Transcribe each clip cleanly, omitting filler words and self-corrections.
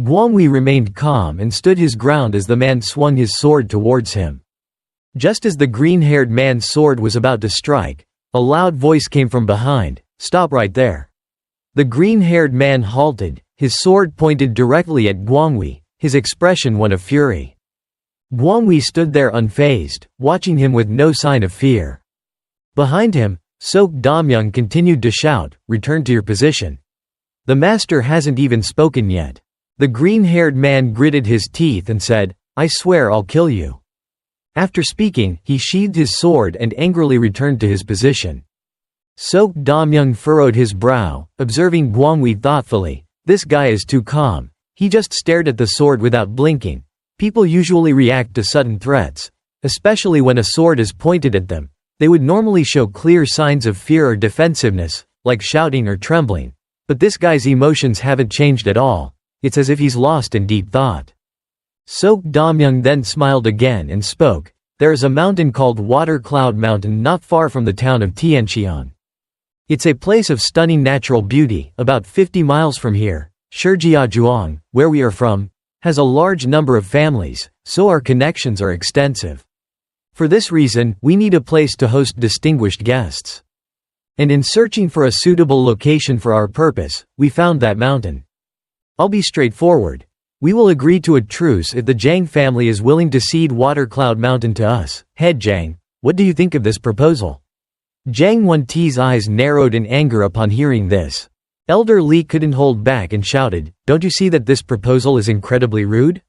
Guanghui remained calm and stood his ground as the man swung his sword towards him. Just as the green-haired man's sword was about to strike, a loud voice came from behind, "Stop right there." The green-haired man halted, his sword pointed directly at Guanghui, his expression one of fury. Guanghui stood there unfazed, watching him with no sign of fear. Behind him, Sok Damyung continued to shout, "Return to your position. The master hasn't even spoken yet." The green-haired man gritted his teeth and said, "I swear I'll kill you." After speaking, he sheathed his sword and angrily returned to his position. Sok Damyung furrowed his brow, observing Guanghui thoughtfully. This guy is too calm. He just stared at the sword without blinking. People usually react to sudden threats, especially when a sword is pointed at them. They would normally show clear signs of fear or defensiveness, like shouting or trembling. But this guy's emotions haven't changed at all. It's as if he's lost in deep thought. Sok Damyung then smiled again and spoke. There is a mountain called Water Cloud Mountain not far from the town of Tianxian. It's a place of stunning natural beauty, about 50 miles from here. Shijiazhuang, where we are from, has a large number of families, so our connections are extensive. For this reason, we need a place to host distinguished guests. And in searching for a suitable location for our purpose, we found that mountain. I'll be straightforward. We will agree to a truce if the Zhang family is willing to cede Water Cloud Mountain to us. Head Zhang, what do you think of this proposal? Zhang Wenti's eyes narrowed in anger upon hearing this. Elder Lee couldn't hold back and shouted, "Don't you see that this proposal is incredibly rude?"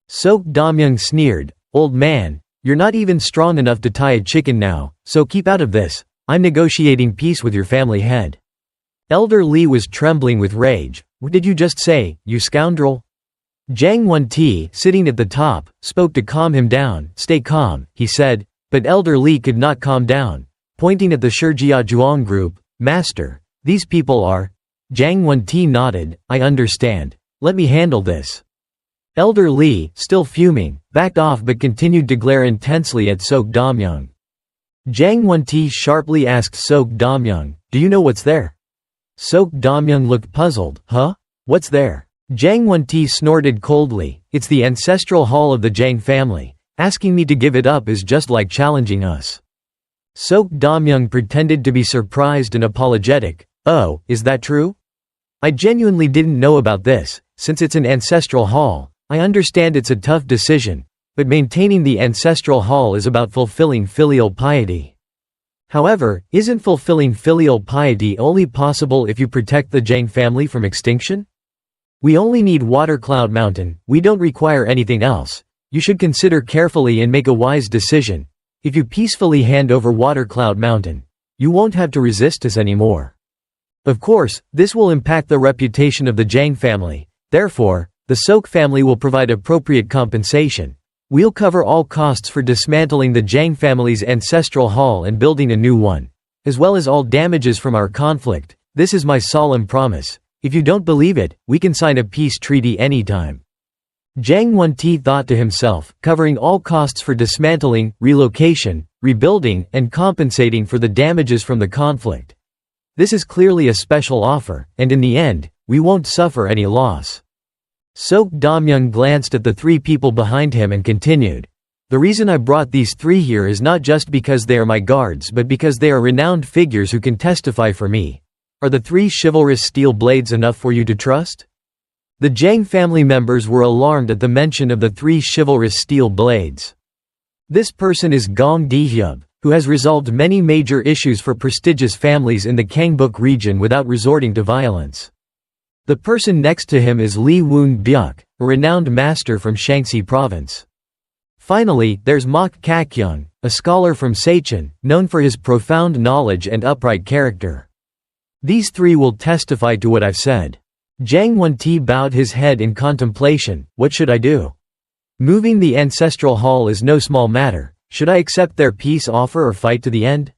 Sok Damyung sneered, "Old man, you're not even strong enough to tie a chicken now, so keep out of this. I'm negotiating peace with your family head." Elder Lee was trembling with rage. "What did you just say, you scoundrel?" Zhang Wenti, sitting at the top, spoke to calm him down. "Stay calm," he said, but Elder Lee could not calm down. Pointing at the Shijiazhuang group, "Master, these people are—" Zhang Wenti nodded, "I understand. Let me handle this." Elder Lee, still fuming, backed off but continued to glare intensely at Sok Damyung. Zhang Wenti sharply asked Sok Damyung, "Do you know what's there?" Sok Damyung looked puzzled. "Huh? What's there?" Zhang Wenti snorted coldly, "It's the ancestral hall of the Zhang family. Asking me to give it up is just like challenging us." Sok Damyung pretended to be surprised and apologetic. "Oh, is that true? I genuinely didn't know about this. Since it's an ancestral hall, I understand it's a tough decision, but maintaining the ancestral hall is about fulfilling filial piety. However, isn't fulfilling filial piety only possible if you protect the Zhang family from extinction? We only need Water Cloud Mountain, we don't require anything else. You should consider carefully and make a wise decision. If you peacefully hand over Water Cloud Mountain, you won't have to resist us anymore. Of course, this will impact the reputation of the Zhang family. Therefore, the Sok family will provide appropriate compensation. We'll cover all costs for dismantling the Zhang family's ancestral hall and building a new one, as well as all damages from our conflict. This is my solemn promise. If you don't believe it, we can sign a peace treaty anytime." Zhang Wenti thought to himself, covering all costs for dismantling, relocation, rebuilding, and compensating for the damages from the conflict. This is clearly a special offer, and in the end, we won't suffer any loss. Sok Damyung glanced at the three people behind him and continued, "The reason I brought these three here is not just because they are my guards but because they are renowned figures who can testify for me. Are the three chivalrous steel blades enough for you to trust?" The Zhang family members were alarmed at the mention of the three chivalrous steel blades. This person is Gong Dihyub, who has resolved many major issues for prestigious families in the Kangbuk region without resorting to violence. The person next to him is Li Woon Byuk, a renowned master from Shaanxi province. Finally, there's Mok Kakyung, a scholar from Seichun, known for his profound knowledge and upright character. These three will testify to what I've said. Zhang Wenti bowed his head in contemplation. What should I do? Moving the ancestral hall is no small matter. Should I accept their peace offer or fight to the end?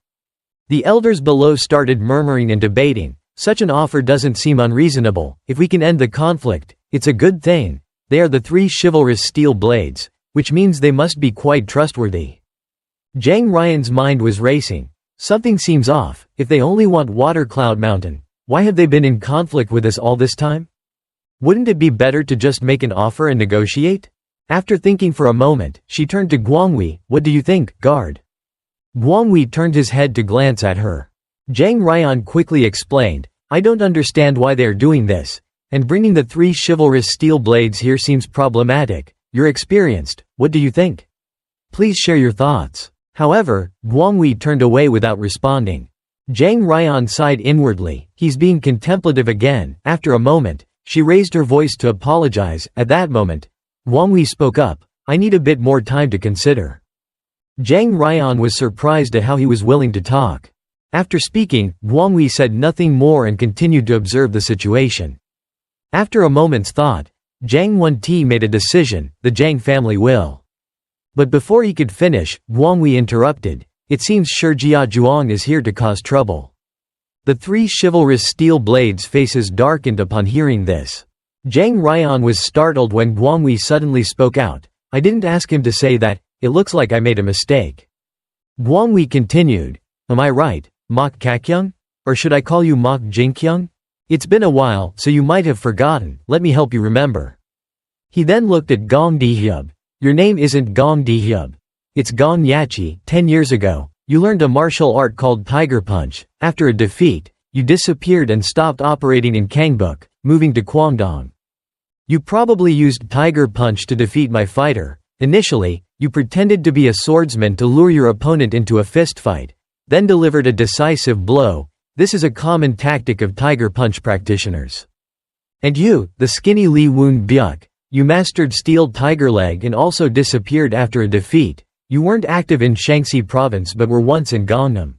The elders below started murmuring and debating. Such an offer doesn't seem unreasonable. If we can end the conflict, it's a good thing. They are the three chivalrous steel blades, which means they must be quite trustworthy. Zhang Ryan's mind was racing. Something seems off. If they only want Water Cloud Mountain, why have they been in conflict with us all this time? Wouldn't it be better to just make an offer and negotiate? After thinking for a moment, she turned to Guanghui. What do you think, guard? Guanghui turned his head to glance at her. Zhang Ryan quickly explained, I don't understand why they are doing this, and bringing the 3 chivalrous steel blades here seems problematic. You're experienced, what do you think? Please share your thoughts. However, Guanghui turned away without responding. Zhang Ryan sighed inwardly, he's being contemplative again. After a moment, she raised her voice to apologize. At that moment, Guanghui spoke up, I need a bit more time to consider. Zhang Ryan was surprised at how he was willing to talk. After speaking, Guanghui said nothing more and continued to observe the situation. After a moment's thought, Zhang Wenti made a decision, the Zhang family will. But before he could finish, Guanghui interrupted, it seems Shi Jiazhuang is here to cause trouble. The 3 chivalrous steel blades' faces darkened upon hearing this. Zhang Ryan was startled when Guanghui suddenly spoke out, I didn't ask him to say that, it looks like I made a mistake. Guanghui continued, am I right, Mok Kakyung? Or should I call you Mok Jinkyung? It's been a while, so you might have forgotten, let me help you remember. He then looked at Gong Dihyub. Your name isn't Gong Dihyub. It's Gong Yachi. 10 years ago, you learned a martial art called Tiger Punch. After a defeat, you disappeared and stopped operating in Kangbuk, moving to Guangdong. You probably used Tiger Punch to defeat my fighter. Initially, you pretended to be a swordsman to lure your opponent into a fistfight, then delivered a decisive blow. This is a common tactic of Tiger Punch practitioners. And you, the skinny Lee Woon Byuk, you mastered Steel Tiger Leg and also disappeared after a defeat. You weren't active in Shaanxi province but were once in Gangnam.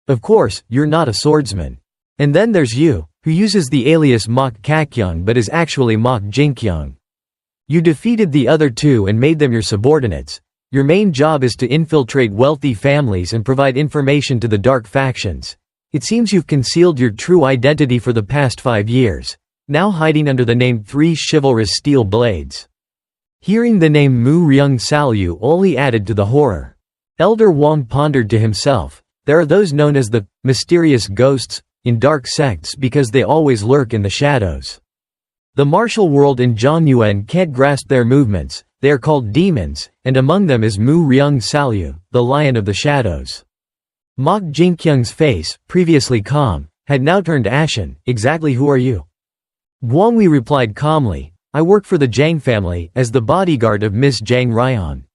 Of course, you're not a swordsman. And then there's you, who uses the alias Mok Kakyung but is actually Mok Jinkyung. You defeated the other 2 and made them your subordinates. Your main job is to infiltrate wealthy families and provide information to the dark factions. It seems you've concealed your true identity for the past 5 years, now hiding under the name 3 chivalrous steel blades. Hearing the name Mu Ryung Salyu only added to the horror. Elder Wang pondered to himself, there are those known as the mysterious ghosts in dark sects because they always lurk in the shadows. The martial world in Zhongyuan can't grasp their movements, they are called demons, and among them is Mu Ryung Salyu, the Lion of the Shadows. Mok Jinkyung's face, previously calm, had now turned ashen. Exactly who are you? Guanghui replied calmly, I work for the Zhang family, as the bodyguard of Miss Zhang Ryan.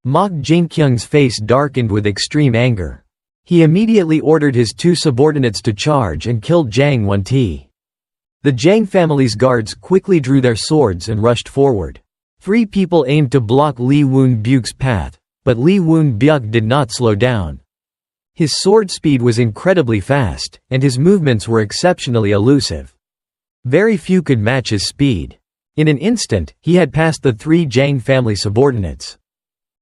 Mok Jinkyung's face darkened with extreme anger. He immediately ordered his 2 subordinates to charge and killed Zhang Wenti. The Zhang family's guards quickly drew their swords and rushed forward. 3 people aimed to block Lee Woon Byuk's path, but Lee Woon Byuk did not slow down. His sword speed was incredibly fast, and his movements were exceptionally elusive. Very few could match his speed. In an instant, he had passed the 3 Zhang family subordinates.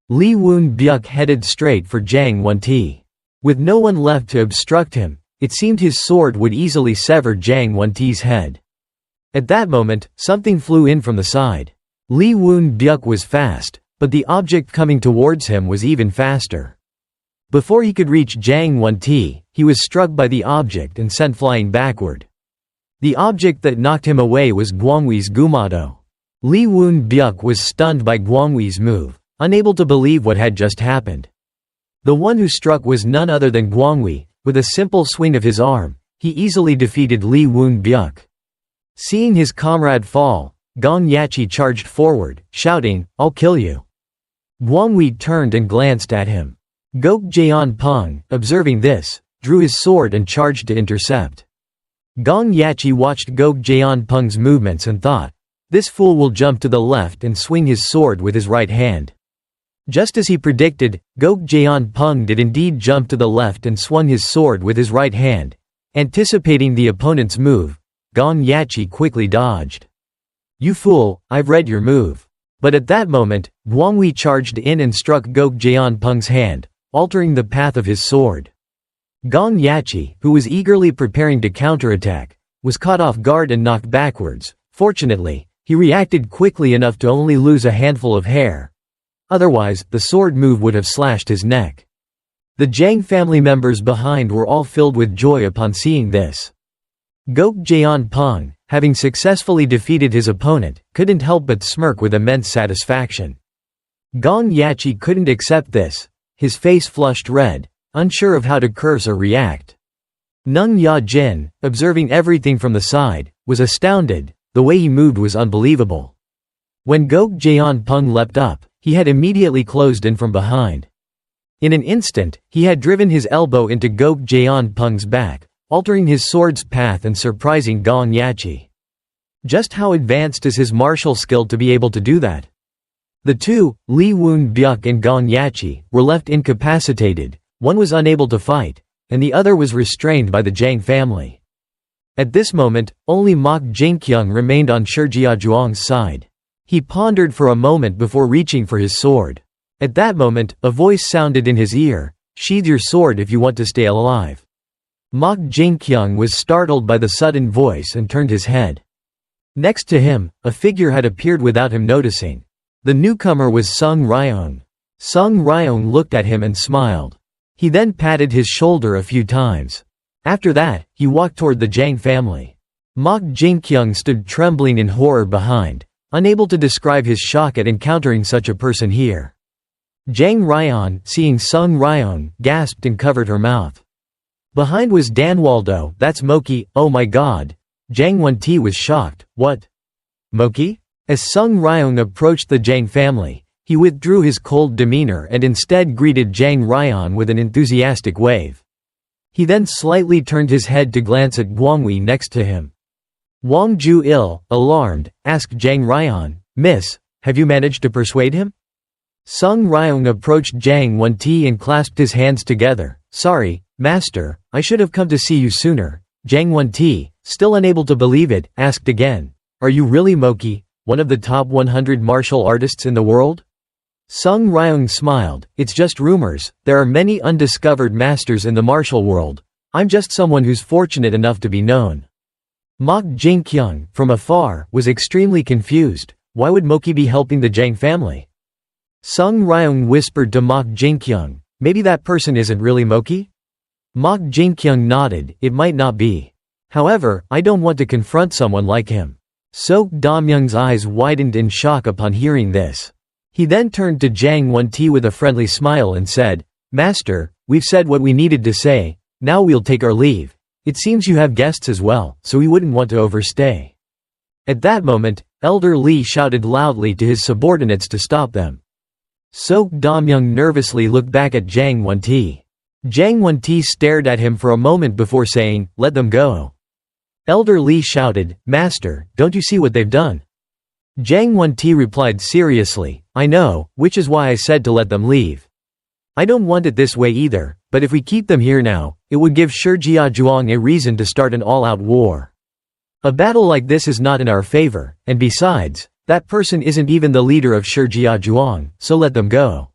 Lee Woon Byuk headed straight for Zhang Wenti. With no one left to obstruct him, it seemed his sword would easily sever Zhang Wenti's head. At that moment, something flew in from the side. Lee Woon Byuk was fast, but the object coming towards him was even faster. Before he could reach Zhang Wenti, he was struck by the object and sent flying backward. The object that knocked him away was Guanghui's Gumado. Lee Woon Byuk was stunned by Guanghui's move, unable to believe what had just happened. The one who struck was none other than Guanghui. With a simple swing of his arm, he easily defeated Lee Woon Byuk. Seeing his comrade fall, Gong Yachi charged forward, shouting, I'll kill you. Guanghui turned and glanced at him. Gok Jian Peng, observing this, drew his sword and charged to intercept. Gong Yachi watched Gok Jian Peng's movements and thought, this fool will jump to the left and swing his sword with his right hand. Just as he predicted, Gok Jian Peng did indeed jump to the left and swung his sword with his right hand. Anticipating the opponent's move, Gong Yachi quickly dodged. You fool, I've read your move. But at that moment, Guanghui charged in and struck Gok Jian Peng's hand, altering the path of his sword. Gong Yachi, who was eagerly preparing to counterattack, was caught off guard and knocked backwards. Fortunately, he reacted quickly enough to only lose a handful of hair. Otherwise, the sword move would have slashed his neck. The Zhang family members behind were all filled with joy upon seeing this. Gok Jaeon Pung, having successfully defeated his opponent, couldn't help but smirk with immense satisfaction. Gong Yachi couldn't accept this. His face flushed red, unsure of how to curse or react. Nung Ya Jin, observing everything from the side, was astounded. The way he moved was unbelievable. When Gok Jaeon Pung leapt up, he had immediately closed in from behind. In an instant, he had driven his elbow into Gok Jaeon Pung's back, altering his sword's path and surprising Gong Yachi. Just how advanced is his martial skill to be able to do that? The two, Lee Woon Byuk and Gong Yachi, were left incapacitated. One was unable to fight, and the other was restrained by the Jang family. At this moment, only Mok Jinkyung remained on Shijiazhuang's side. He pondered for a moment before reaching for his sword. At that moment, a voice sounded in his ear, "Sheathe your sword if you want to stay alive." Mok Jinkyung was startled by the sudden voice and turned his head. Next to him, a figure had appeared without him noticing. The newcomer was Sung Ryong. Sung Ryong looked at him and smiled. He then patted his shoulder a few times. After that, he walked toward the Jang family. Mok Jinkyung stood trembling in horror behind, unable to describe his shock at encountering such a person here. Jang Ryan, seeing Sung Ryong, gasped and covered her mouth. Behind was Danwaldo. "That's Moki, oh my god." Jang Won-ti was shocked. "What? Moki?" As Sung Ryong approached the Jang family, he withdrew his cold demeanor and instead greeted Jang Ryan with an enthusiastic wave. He then slightly turned his head to glance at Guangwi next to him. Wang Ju-il, alarmed, asked Jang Ryan, "Miss, have you managed to persuade him?" Sung Ryong approached Jang Won-ti and clasped his hands together. "Sorry, master, I should have come to see you sooner." Jang Won-ti, still unable to believe it, asked again, "Are you really Moki, one of the top 100 martial artists in the world?" Sung Ryong smiled. "It's just rumors, there are many undiscovered masters in the martial world. I'm just someone who's fortunate enough to be known." Mok Jinkyung, from afar, was extremely confused. Why would Moki be helping the Jang family? Sung Ryong whispered to Mok Jinkyung, "Maybe that person isn't really Moki?" Mok Jinkyung nodded, "It might not be. However, I don't want to confront someone like him." Sok Damyoung's eyes widened in shock upon hearing this. He then turned to Jang Won-ti with a friendly smile and said, "Master, we've said what we needed to say, now we'll take our leave. It seems you have guests as well, so we wouldn't want to overstay." At that moment, Elder Lee shouted loudly to his subordinates to stop them. Sok Damyoung nervously looked back at Jang Won-ti. Jang Won-ti stared at him for a moment before saying, "Let them go." Elder Lee shouted, "Master, don't you see what they've done?" Jang Won-ti replied seriously, "I know, which is why I said to let them leave. I don't want it this way either, but if we keep them here now, it would give Shijiazhuang a reason to start an all-out war. A battle like this is not in our favor, and besides, that person isn't even the leader of Shijiazhuang, so let them go."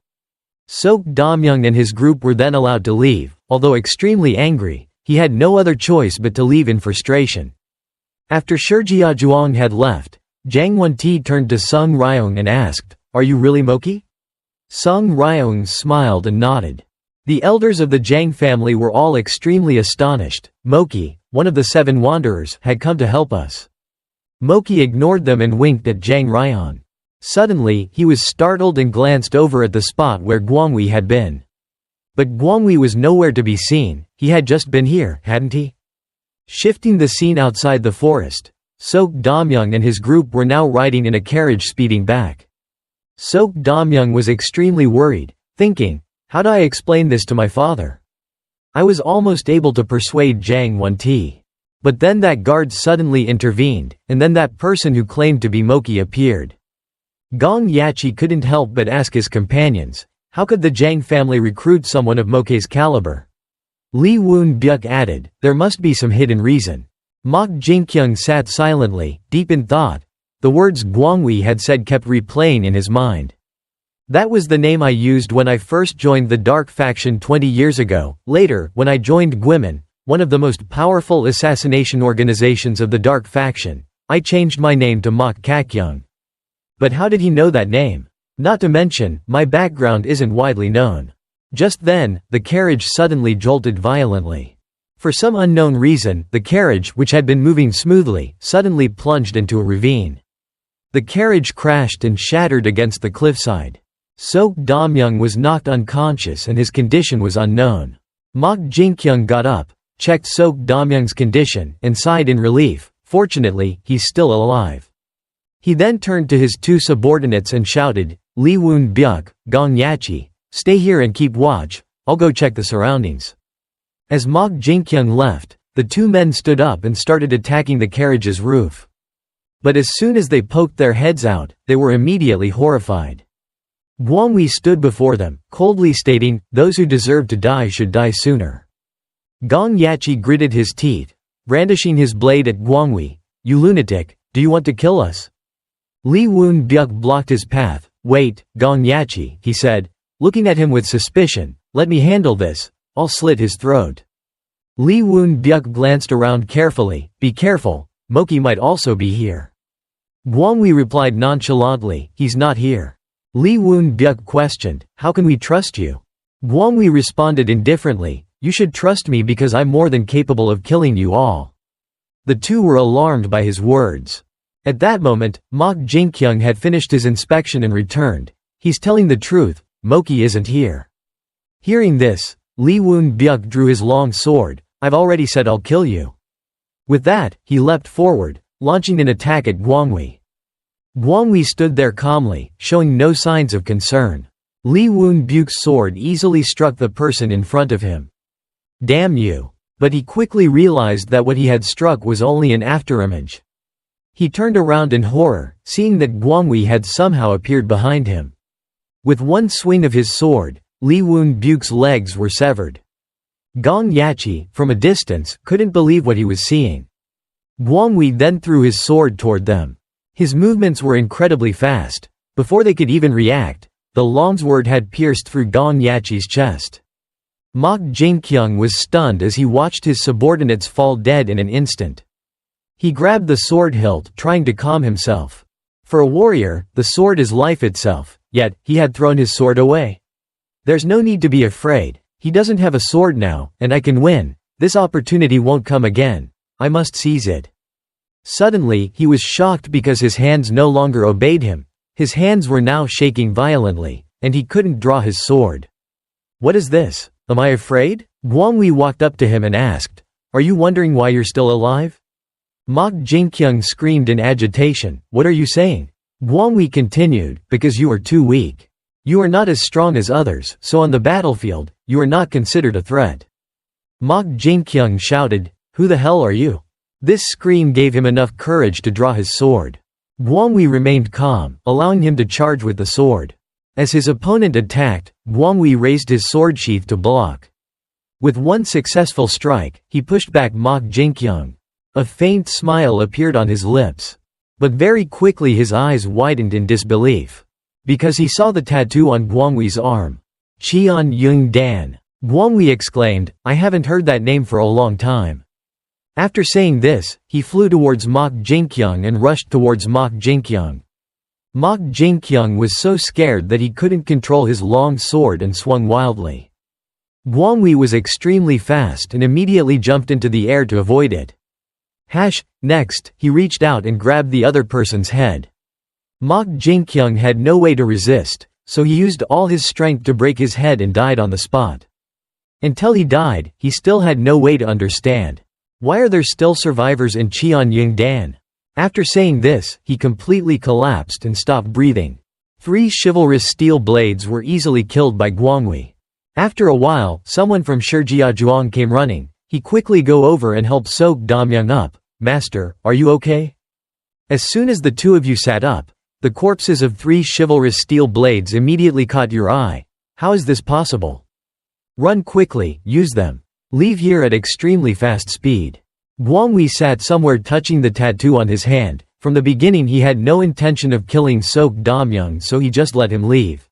Sok Damyoung and his group were then allowed to leave. Although extremely angry, he had no other choice but to leave in frustration. After Shijiazhuang had left, Jang Won-ti turned to Sung Ryong and asked, "Are you really Moki?" Sung Ryong smiled and nodded. The elders of the Jang family were all extremely astonished. Moki, one of the 7 wanderers, had come to help us. Moki ignored them and winked at Jang Ryan. Suddenly, he was startled and glanced over at the spot where Guangwi had been. But Guangwi was nowhere to be seen. He had just been here, hadn't he? Shifting the scene outside the forest, Sok Damyoung and his group were now riding in a carriage speeding back. Sok Damyoung was extremely worried, thinking, "How do I explain this to my father?" I was almost able to persuade Jang Won-ti. But then that guard suddenly intervened, and then that person who claimed to be Moki appeared. Gong Yachi couldn't help but ask his companions, how could the Jang family recruit someone of Moke's caliber? Lee Woon Byuk added, there must be some hidden reason. Mok Jinkyung sat silently, deep in thought. The words Guangwi had said kept replaying in his mind. That was the name I used when I first joined the Dark Faction 20 years ago. Later, when I joined Guimin, one of the most powerful assassination organizations of the Dark Faction, I changed my name to Mok Kakyung. But how did he know that name? Not to mention, my background isn't widely known. Just then, the carriage suddenly jolted violently. For some unknown reason, the carriage, which had been moving smoothly, suddenly plunged into a ravine. The carriage crashed and shattered against the cliffside. Sok Dam-young was knocked unconscious and his condition was unknown. Mok Jin-kyung got up, checked Sok Dam-young's condition, and sighed in relief. Fortunately, he's still alive. He then turned to his two subordinates and shouted, "Lee Woon-byuk, Gong Yachi, stay here and keep watch, I'll go check the surroundings." As Mok Jin-kyung left, the two men stood up and started attacking the carriage's roof. But as soon as they poked their heads out, they were immediately horrified. Gwangwi stood before them, coldly stating, "Those who deserve to die should die sooner." Gong Yachi gritted his teeth, brandishing his blade at Gwangwi. "You lunatic, do you want to kill us?" Lee Woon-byuk blocked his path. "Wait, Gong Yachi," he said, looking at him with suspicion, "let me handle this, I'll slit his throat." Lee Woon-byuk glanced around carefully. "Be careful, Moki might also be here." Gwangwi replied nonchalantly, "He's not here." Lee Woon-byuk questioned, "How can we trust you?" Gwangwi responded indifferently, "You should trust me because I'm more than capable of killing you all." The two were alarmed by his words. At that moment, Mok Jin-kyung had finished his inspection and returned. "He's telling the truth, Moki isn't here." Hearing this, Lee Woon-byuk drew his long sword. "I've already said I'll kill you." With that, he leapt forward, launching an attack at Gwangwi. Gwangwi stood there calmly, showing no signs of concern. Lee Woon-byuk's sword easily struck the person in front of him. "Damn you!" But he quickly realized that what he had struck was only an afterimage. He turned around in horror, seeing that Gwangwi had somehow appeared behind him. With one swing of his sword, Lee Woon-byuk's legs were severed. Gong Yachi, from a distance, couldn't believe what he was seeing. Gwangwi then threw his sword toward them. His movements were incredibly fast. Before they could even react, the longsword had pierced through Gong Yachi's chest. Mok Jin-kyung was stunned as he watched his subordinates fall dead in an instant. He grabbed the sword hilt, trying to calm himself. For a warrior, the sword is life itself, yet, he had thrown his sword away. "There's no need to be afraid. He doesn't have a sword now, and I can win. This opportunity won't come again. I must seize it." Suddenly, he was shocked because his hands no longer obeyed him. His hands were now shaking violently, and he couldn't draw his sword. "What is this? Am I afraid?" Gwangwi walked up to him and asked, "Are you wondering why you're still alive?" Mok Jin-kyung screamed in agitation, "What are you saying?" Gwangwi continued, "Because you are too weak. You are not as strong as others, so on the battlefield, you are not considered a threat." Mok Jin-kyung shouted, "Who the hell are you?" This scream gave him enough courage to draw his sword. Gwangwi remained calm, allowing him to charge with the sword. As his opponent attacked, Gwangwi raised his sword sheath to block. With one successful strike, he pushed back Mok Jin-kyung. A faint smile appeared on his lips. But very quickly his eyes widened in disbelief. Because he saw the tattoo on Gwangwi's arm. Cheon Yung Dan. Gwangwi exclaimed, "I haven't heard that name for a long time." After saying this, he flew towards Mok Jin-kyung and rushed towards Mok Jin-kyung. Mok Jin-kyung was so scared that he couldn't control his long sword and swung wildly. Gwangwi was extremely fast and immediately jumped into the air to avoid it. Next, he reached out and grabbed the other person's head. Mok Jin-kyung had no way to resist, so he used all his strength to break his head and died on the spot. Until he died, he still had no way to understand. Why are there still survivors in Cheonyangdan? After saying this, he completely collapsed and stopped breathing. 3 chivalrous steel blades were easily killed by Gwangwi. After a while, someone from Shirjiazhuang came running. He quickly go over and helped Sok Dam-young up. "Master, are you okay?" As soon as the two of you sat up, the corpses of 3 chivalrous steel blades immediately caught your eye. How is this possible? Run quickly, use them. Leave here at extremely fast speed. Gwangwi sat somewhere touching the tattoo on his hand. From the beginning he had no intention of killing Sok Dam-young, so he just let him leave.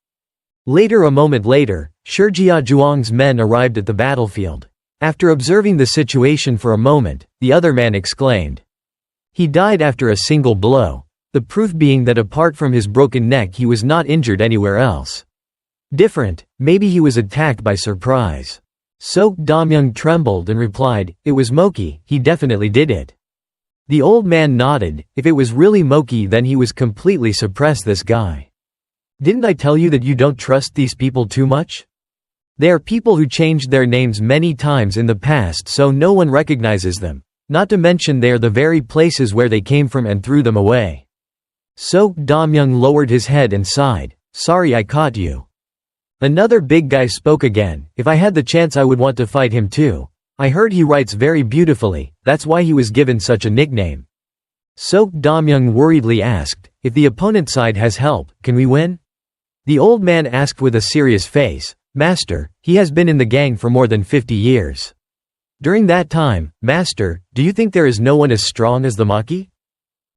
A moment later, Shirjiazhuang's men arrived at the battlefield. After observing the situation for a moment, the other man exclaimed. He died after a single blow, the proof being that apart from his broken neck he was not injured anywhere else. Maybe he was attacked by surprise. Sok Damyoung trembled and replied, "It was Moki, he definitely did it." The old man nodded. If it was really Moki, then he was completely suppressed this guy. "Didn't I tell you that you don't trust these people too much? They are people who changed their names many times in the past so no one recognizes them. Not to mention they are the very places where they came from and threw them away." Sok Damyoung lowered his head and sighed. "Sorry I caught you." Another big guy spoke again. "If I had the chance I would want to fight him too. I heard he writes very beautifully, that's why he was given such a nickname." Sok Damyoung worriedly asked, "If the opponent side has help, can we win?" The old man asked with a serious face, "Master, he has been in the gang for more than 50 years. During that time, Master, do you think there is no one as strong as the Maki?"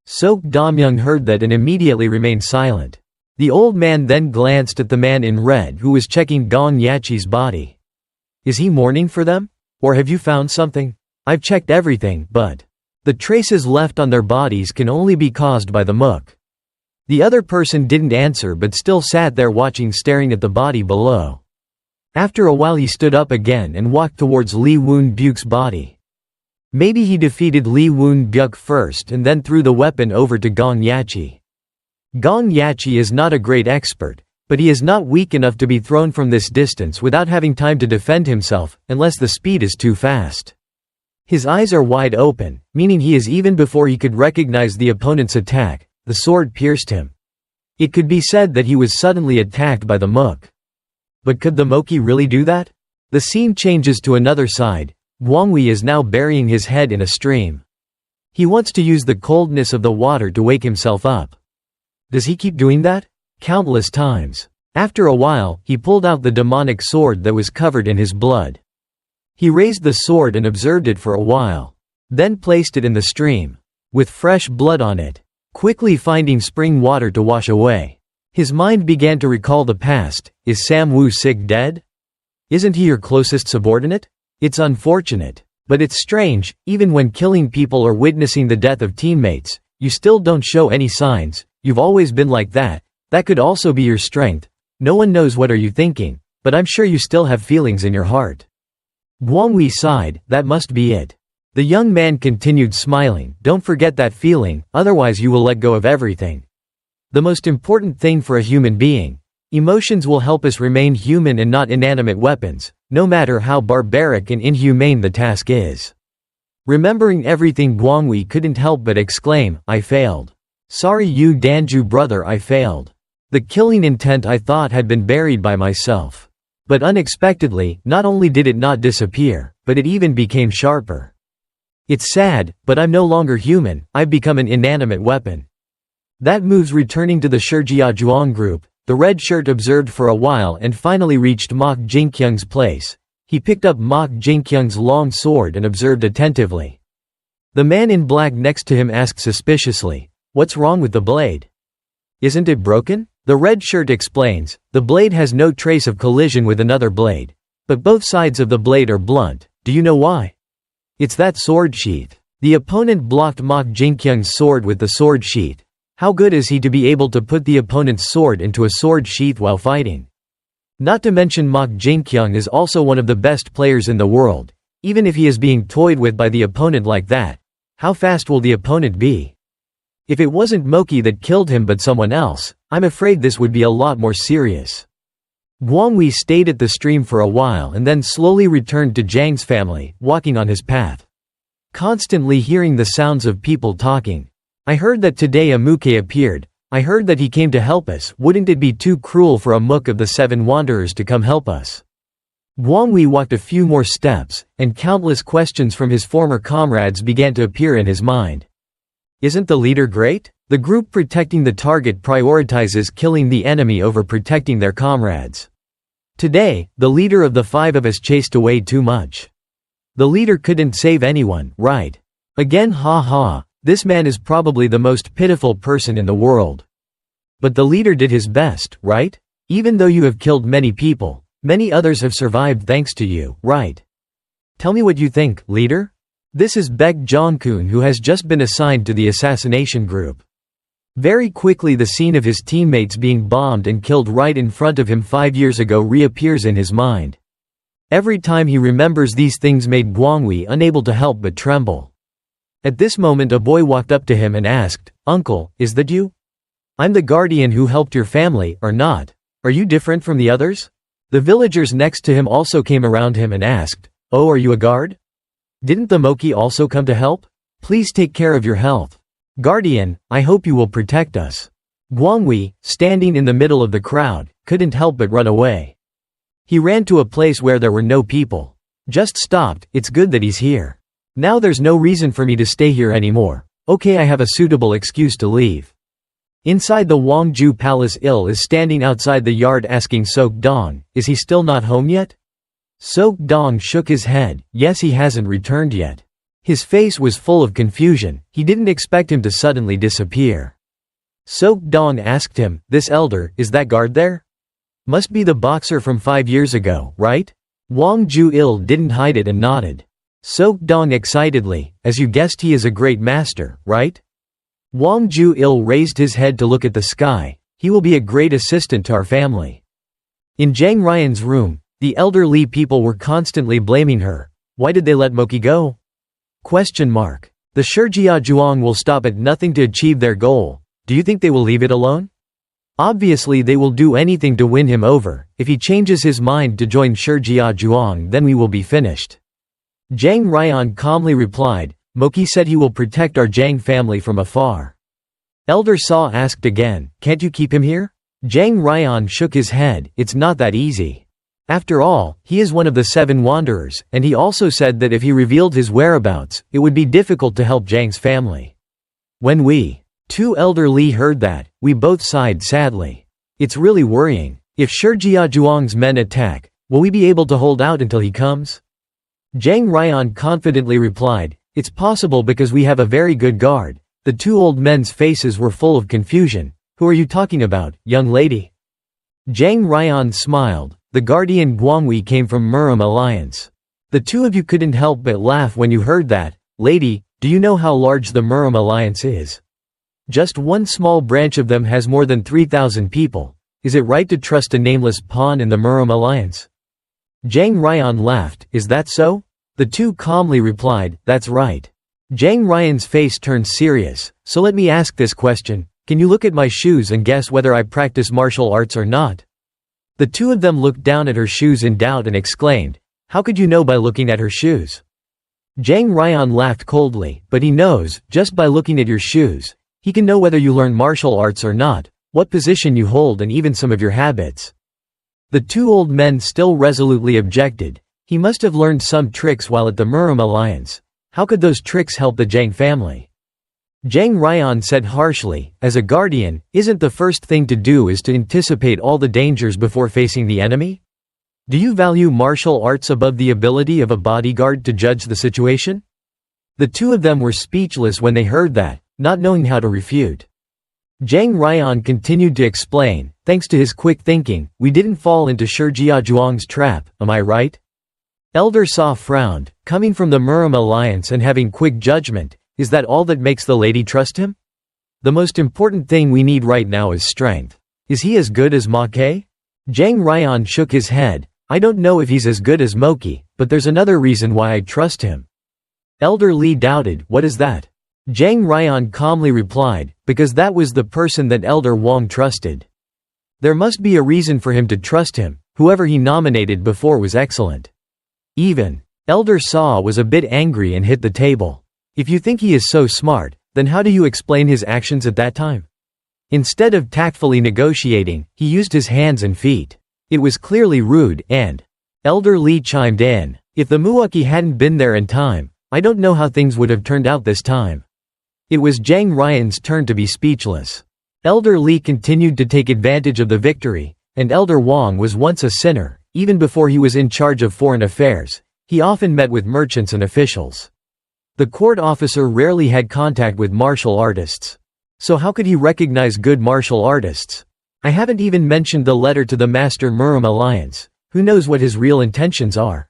Sok Damyoung heard that and immediately remained silent. The old man then glanced at the man in red who was checking Gong Yachi's body. "Is he mourning for them? Or have you found something? I've checked everything, but the traces left on their bodies can only be caused by the mook." The other person didn't answer but still sat there watching, staring at the body below. After a while he stood up again and walked towards Lee Woon-byuk's body. Maybe he defeated Lee Woon-byuk first and then threw the weapon over to Gong Yachi. Gong Yachi is not a great expert, but he is not weak enough to be thrown from this distance without having time to defend himself, unless the speed is too fast. His eyes are wide open, meaning he is even before he could recognize the opponent's attack, the sword pierced him. It could be said that he was suddenly attacked by the mook. But could the Moki really do that? The scene changes to another side. Guanghui is now burying his head in a stream. He wants to use the coldness of the water to wake himself up. Does he keep doing that? Countless times. After a while, he pulled out the demonic sword that was covered in his blood. He raised the sword and observed it for a while. Then placed it in the stream. With fresh blood on it. Quickly finding spring water to wash away. His mind began to recall the past. Is Sam Woo-sik dead? Isn't he your closest subordinate? It's unfortunate. But it's strange, even when killing people or witnessing the death of teammates, you still don't show any signs. You've always been like that. That could also be your strength. No one knows what are you thinking, but I'm sure you still have feelings in your heart. Guanghui sighed, that must be it. The young man continued smiling, don't forget that feeling, otherwise you will let go of everything. The most important thing for a human being. Emotions will help us remain human and not inanimate weapons, no matter how barbaric and inhumane the task is. Remembering everything, Guanghui couldn't help but exclaim, I failed. Sorry you Danju brother, I failed. The killing intent I thought had been buried by myself. But unexpectedly, not only did it not disappear, but it even became sharper. It's sad, but I'm no longer human, I've become an inanimate weapon. That moves returning to the Shijiazhuang group. The red shirt observed for a while and finally reached Mok Jingkyung's place. He picked up Mok Jingkyung's long sword and observed attentively. The man in black next to him asked suspiciously, what's wrong with the blade? Isn't it broken? The red shirt explains, the blade has no trace of collision with another blade. But both sides of the blade are blunt. Do you know why? It's that sword sheath. The opponent blocked Mok Jingkyung's sword with the sword sheath. How good is he to be able to put the opponent's sword into a sword sheath while fighting? Not to mention Mok Jingkyung is also one of the best players in the world. Even if he is being toyed with by the opponent like that, how fast will the opponent be? If it wasn't Moki that killed him but someone else, I'm afraid this would be a lot more serious. Guanghui stayed at the stream for a while and then slowly returned to Zhang's family, walking on his path. Constantly hearing the sounds of people talking. I heard that today a Muke appeared. I heard that he came to help us. Wouldn't it be too cruel for a Mook of the Seven Wanderers to come help us? Guanghui walked a few more steps, and countless questions from his former comrades began to appear in his mind. Isn't the leader great? The group protecting the target prioritizes killing the enemy over protecting their comrades. Today, the leader of the five of us chased away too much. The leader couldn't save anyone, right? Again, ha ha. This man is probably the most pitiful person in the world. But the leader did his best, right? Even though you have killed many people, many others have survived thanks to you, right? Tell me what you think, leader? This is Baek Jong-kun, who has just been assigned to the assassination group. Very quickly the scene of his teammates being bombed and killed right in front of him 5 years ago reappears in his mind. Every time he remembers these things made Guanghui unable to help but tremble. At this moment a boy walked up to him and asked, "Uncle, is that you? I'm the guardian who helped your family, or not? Are you different from the others?" The villagers next to him also came around him and asked, "Oh, are you a guard? Didn't the Moki also come to help? Please take care of your health. Guardian, I hope you will protect us." Guanghui, standing in the middle of the crowd, couldn't help but run away. He ran to a place where there were no people. Just stopped, it's good that he's here. Now there's no reason for me to stay here anymore. Okay, I have a suitable excuse to leave. Inside the Wangju Palace, Il is standing outside the yard asking Sok Dong, is he still not home yet? Sok Dong shook his head, yes, he hasn't returned yet. His face was full of confusion, he didn't expect him to suddenly disappear. Sok Dong asked him, this elder, is that guard there? Must be the boxer from 5 years ago, right? Wang Ju-il didn't hide it and nodded. Sok Dong excitedly, as you guessed, he is a great master, right? Wang Ju-il raised his head to look at the sky, he will be a great assistant to our family. In Zhang Ryan's room, the elderly people were constantly blaming her. Why did they let Moki go? The Shijia Zhuang will stop at nothing to achieve their goal. Do you think they will leave it alone? Obviously they will do anything to win him over. If he changes his mind to join Shijia Zhuang, then we will be finished. Zhang Ryan calmly replied, Moki said he will protect our Zhang family from afar. Elder Saw asked again, can't you keep him here? Zhang Ryan shook his head, it's not that easy. After all, he is one of the 7 wanderers, and he also said that if he revealed his whereabouts, it would be difficult to help Zhang's family. When we, 2 elder Li, heard that, we both sighed sadly. It's really worrying. If Shijia Zhuang's men attack, will we be able to hold out until he comes? Zhang Ryan confidently replied, it's possible because we have a very good guard. The 2 old men's faces were full of confusion. Who are you talking about, young lady? Zhang Ryan smiled. The guardian Guanghui came from Murom Alliance. The 2 of you couldn't help but laugh when you heard that. Lady, do you know how large the Murom Alliance is? Just one small branch of them has more than 3,000 people. Is it right to trust a nameless pawn in the Murom Alliance? Zhang Ryan laughed, is that so? The 2 calmly replied, that's right. Zhang Ryan's face turned serious, so let me ask this question, can you look at my shoes and guess whether I practice martial arts or not? The 2 of them looked down at her shoes in doubt and exclaimed, how could you know by looking at her shoes? Zhang Ryan laughed coldly, but he knows, just by looking at your shoes, he can know whether you learn martial arts or not, what position you hold and even some of your habits. The 2 old men still resolutely objected, he must have learned some tricks while at the Murom Alliance. How could those tricks help the Zhang family? Zhang Ryan said harshly, as a guardian, isn't the first thing to do is to anticipate all the dangers before facing the enemy? Do you value martial arts above the ability of a bodyguard to judge the situation? The 2 of them were speechless when they heard that, not knowing how to refute. Zhang Ryan continued to explain, thanks to his quick thinking, we didn't fall into Shijia Zhuang's trap, am I right? Elder Saw frowned, coming from the Murom Alliance and having quick judgment, is that all that makes the lady trust him? The most important thing we need right now is strength. Is he as good as Moki? Zhang Ryan shook his head, I don't know if he's as good as Moki, but there's another reason why I trust him. Elder Li doubted, what is that? Zhang Ryan calmly replied, because that was the person that Elder Wang trusted. There must be a reason for him to trust him, whoever he nominated before was excellent. Even Elder Saw was a bit angry and hit the table. If you think he is so smart, then how do you explain his actions at that time? Instead of tactfully negotiating, he used his hands and feet. It was clearly rude and Elder Li chimed in, if the Muwaki hadn't been there in time, I don't know how things would have turned out this time. It was Zhang Ryan's turn to be speechless. Elder Li continued to take advantage of the victory, and Elder Wang was once a sinner, even before he was in charge of foreign affairs. He often met with merchants and officials. The court officer rarely had contact with martial artists. So how could he recognize good martial artists? I haven't even mentioned the letter to the Master Murom Alliance. Who knows what his real intentions are?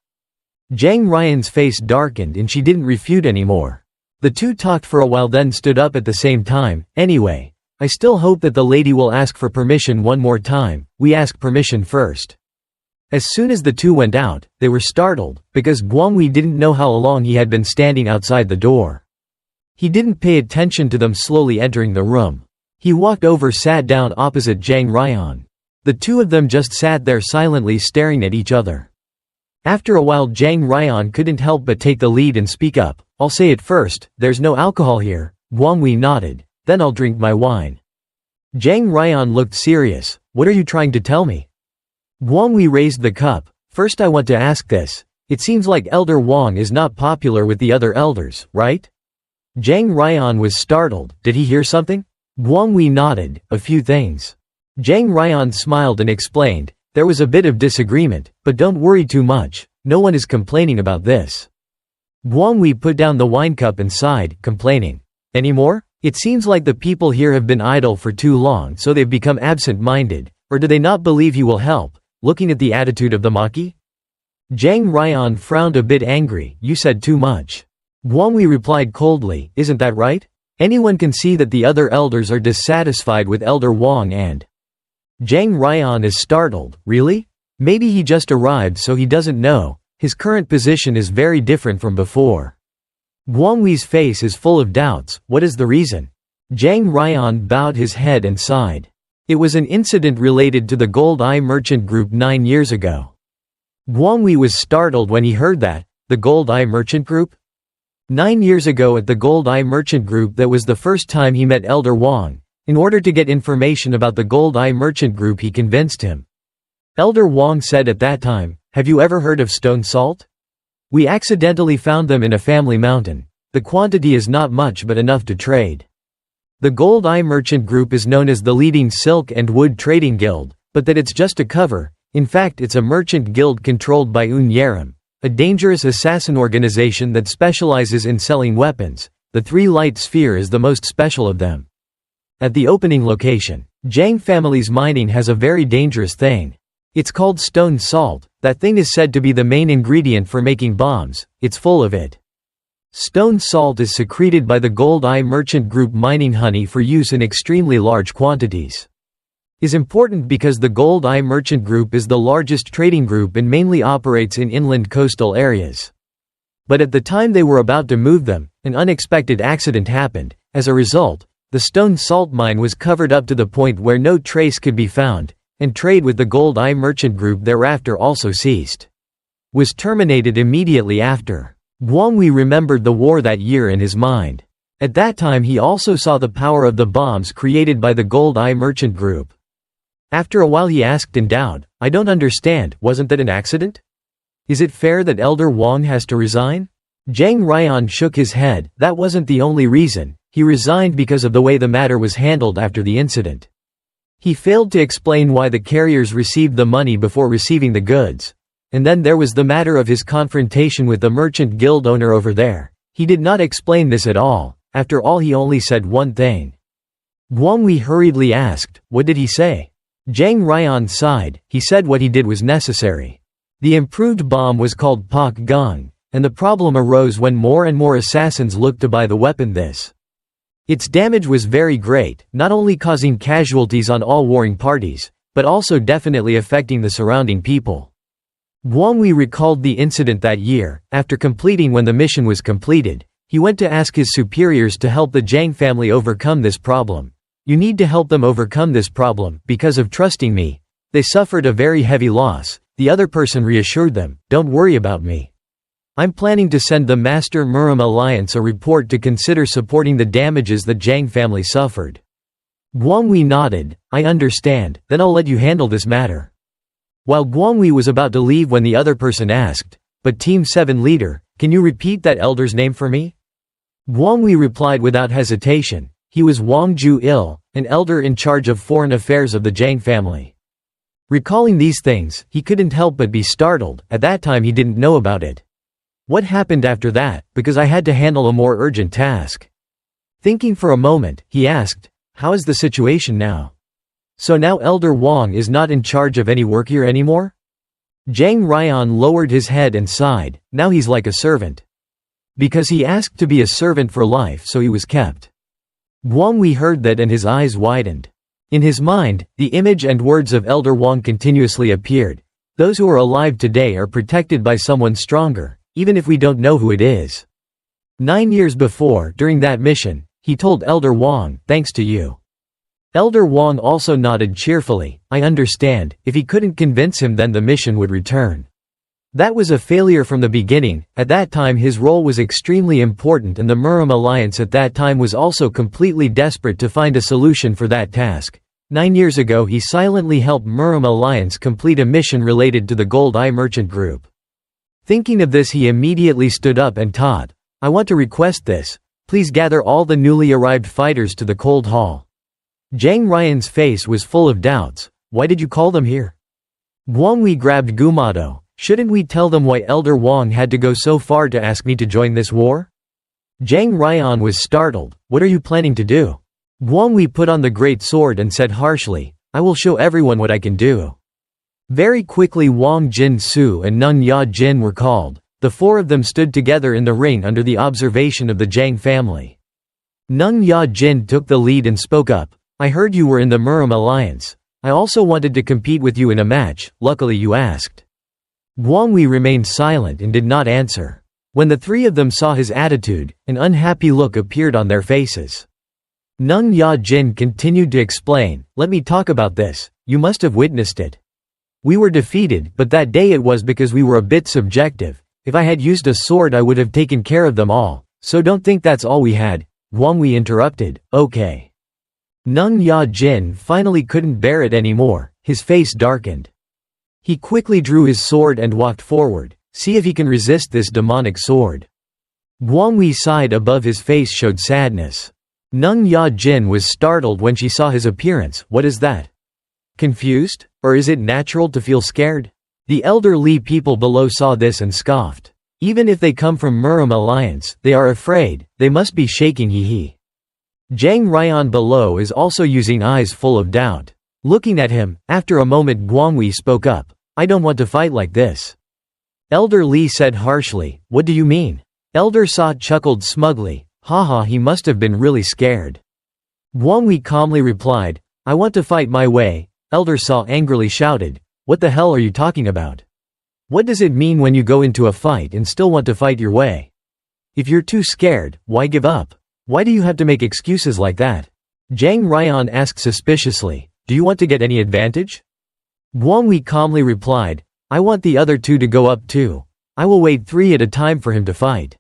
Zhang Ryan's face darkened and she didn't refute anymore. The 2 talked for a while then stood up at the same time. Anyway, I still hope that the lady will ask for permission one more time. We ask permission first. As soon as the two went out, they were startled, because Guanghui didn't know how long he had been standing outside the door. He didn't pay attention to them slowly entering the room. He walked over, sat down opposite Zhang Ryan. The two of them just sat there silently staring at each other. After a while Zhang Ryan couldn't help but take the lead and speak up. "I'll say it first, there's no alcohol here." Guanghui nodded. "Then I'll drink my wine." Zhang Ryan looked serious. "What are you trying to tell me?" Guanghui raised the cup. "First I want to ask this. It seems like Elder Wang is not popular with the other elders, right?" Zhang Ryan was startled. Did he hear something? Guanghui nodded. "A few things." Zhang Ryan smiled and explained, "There was a bit of disagreement, but don't worry too much. No one is complaining about this." Guanghui put down the wine cup and sighed, complaining. "Any more? It seems like the people here have been idle for too long, so they've become absent-minded, or do they not believe you will help? Looking at the attitude of the Maki?" Zhang Ryan frowned a bit angry. "You said too much." Guanghui replied coldly, "Isn't that right? Anyone can see that the other elders are dissatisfied with Elder Wang and—" Zhang Ryan is startled. "Really? Maybe he just arrived so he doesn't know. His current position is very different from before." Guanghui's face is full of doubts. "What is the reason?" Zhang Ryan bowed his head and sighed. "It was an incident related to the Gold Eye Merchant Group 9 years ago." Guanghui was startled when he heard that. The Gold Eye Merchant Group? 9 years ago at the Gold Eye Merchant Group, that was the first time he met Elder Wang. In order to get information about the Gold Eye Merchant Group, he convinced him. Elder Wang said at that time, "Have you ever heard of stone salt? We accidentally found them in a family mountain. The quantity is not much but enough to trade." The Gold Eye Merchant Group is known as the leading silk and wood trading guild, but that it's just a cover. In fact, it's a merchant guild controlled by Un Yerim, a dangerous assassin organization that specializes in selling weapons. The Three Light Sphere is the most special of them. At the opening location, Zhang family's mining has a very dangerous thing. It's called stone salt. That thing is said to be the main ingredient for making bombs. It's full of it. Stone salt is secreted by the Gold Eye Merchant Group mining honey for use in extremely large quantities. Is important because the Gold Eye Merchant Group is the largest trading group and mainly operates in inland coastal areas. But at the time they were about to move them, an unexpected accident happened. As a result, the stone salt mine was covered up to the point where no trace could be found, and trade with the Gold Eye Merchant Group thereafter also ceased. Was terminated immediately after. Guanghui remembered the war that year in his mind. At that time he also saw the power of the bombs created by the Gold Eye Merchant Group. After a while he asked in doubt, "I don't understand, wasn't that an accident? Is it fair that Elder Wang has to resign?" Zhang Ryan shook his head. "That wasn't the only reason. He resigned because of the way the matter was handled after the incident. He failed to explain why the carriers received the money before receiving the goods. And then there was the matter of his confrontation with the merchant guild owner over there. He did not explain this at all. After all, he only said one thing." Guanghui hurriedly asked, "What did he say?" Zhang Ryan sighed. "He said what he did was necessary. The improved bomb was called Pak Gong, and the problem arose when more and more assassins looked to buy the weapon. Its damage was very great, not only causing casualties on all warring parties, but also definitely affecting the surrounding people." Guanghui recalled the incident that year. After completing when the mission was completed, he went to ask his superiors to help the Zhang family overcome this problem. "You need to help them overcome this problem, because of trusting me. They suffered a very heavy loss." The other person reassured them, "Don't worry about me. I'm planning to send the Master Murim Alliance a report to consider supporting the damages the Zhang family suffered." Guanghui nodded. "I understand, then I'll let you handle this matter." While Guanghui was about to leave when the other person asked, "But Team 7 leader, can you repeat that elder's name for me?" Guanghui replied without hesitation. He was Wang Ju-il, an elder in charge of foreign affairs of the Zhang family. Recalling these things, he couldn't help but be startled. At that time he didn't know about it. "What happened after that? Because I had to handle a more urgent task." Thinking for a moment, he asked, "How is the situation now? So now Elder Wang is not in charge of any work here anymore?" Zhang Ryan lowered his head and sighed. "Now he's like a servant. Because he asked to be a servant for life, so he was kept." Guanghui heard that and his eyes widened. In his mind, the image and words of Elder Wang continuously appeared. Those who are alive today are protected by someone stronger, even if we don't know who it is. 9 years before, during that mission, he told Elder Wang, thanks to you. Elder Wang also nodded cheerfully. I understand, if he couldn't convince him then the mission would return. That was a failure from the beginning. At that time his role was extremely important and the Murim Alliance at that time was also completely desperate to find a solution for that task. 9 years ago he silently helped Murim Alliance complete a mission related to the Gold Eye Merchant Group. Thinking of this he immediately stood up and taught, I want to request this. Please gather all the newly arrived fighters to the Cold Hall. Zhang Ryan's face was full of doubts. Why did you call them here? Guanghui grabbed Gumado. Shouldn't we tell them why Elder Wang had to go so far to ask me to join this war? Zhang Ryan was startled. What are you planning to do? Guanghui put on the great sword and said harshly, I will show everyone what I can do. Very quickly Wang Jin-su and Neng Ya-jin were called. The four of them stood together in the ring under the observation of the Zhang family. Neng Ya-jin took the lead and spoke up. I heard you were in the Murim Alliance. I also wanted to compete with you in a match, luckily you asked. Guanghui remained silent and did not answer. When the three of them saw his attitude, an unhappy look appeared on their faces. Neng Ya-jin continued to explain, let me talk about this, you must have witnessed it. We were defeated, but that day it was because we were a bit subjective. If I had used a sword I would have taken care of them all, so don't think that's all we had. Guanghui interrupted, okay. Neng Ya-jin finally couldn't bear it anymore, his face darkened. He quickly drew his sword and walked forward, see if he can resist this demonic sword. Guanghui sighed above his face showed sadness. Neng Ya-jin was startled when she saw his appearance, what is that? Confused? Or is it natural to feel scared? The elder Lee people below saw this and scoffed. Even if they come from Murim Alliance, they are afraid, they must be shaking hee. Zhang Ryan below is also using eyes full of doubt. Looking at him, after a moment Guanghui spoke up, I don't want to fight like this. Elder Lee said harshly, what do you mean? Elder Sa chuckled smugly, haha he must have been really scared. Guanghui calmly replied, I want to fight my way. Elder Sa angrily shouted, what the hell are you talking about? What does it mean when you go into a fight and still want to fight your way? If you're too scared, why give up? Why do you have to make excuses like that? Zhang Ryan asked suspiciously, do you want to get any advantage? Guanghui calmly replied, I want the other two to go up too. I will wait 3 at a time for him to fight.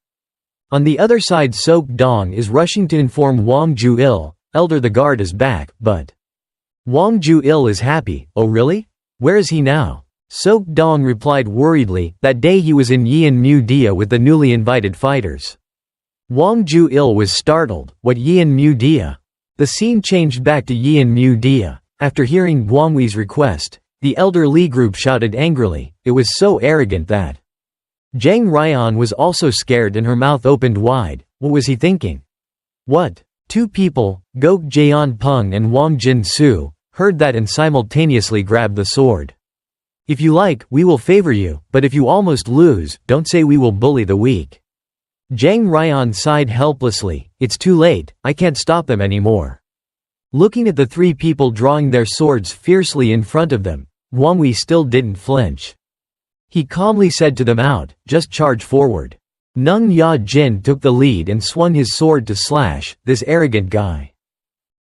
On the other side Sok Dong is rushing to inform Wang Ju-il, Elder the guard is back, but Wang Ju-il is happy, oh really? Where is he now? Sok Dong replied worriedly, that day he was in Yian Mu Dia with the newly invited fighters. Wang Ju-il was startled, what Yian Mu Dia? The scene changed back to Yian Mu Dia. After hearing Guanghui's request, the elder Lee group shouted angrily, it was so arrogant that. Zhang Ryan was also scared and her mouth opened wide, what was he thinking? What? 2 people, Gok Jian Peng and Wang Jin-su, heard that and simultaneously grabbed the sword. If you like, we will favor you, but if you almost lose, don't say we will bully the weak. Zhang Ryan sighed helplessly, it's too late, I can't stop them anymore. Looking at the 3 people drawing their swords fiercely in front of them, Guanghui still didn't flinch. He calmly said to them out, just charge forward. Neng Ya-jin took the lead and swung his sword to slash this arrogant guy.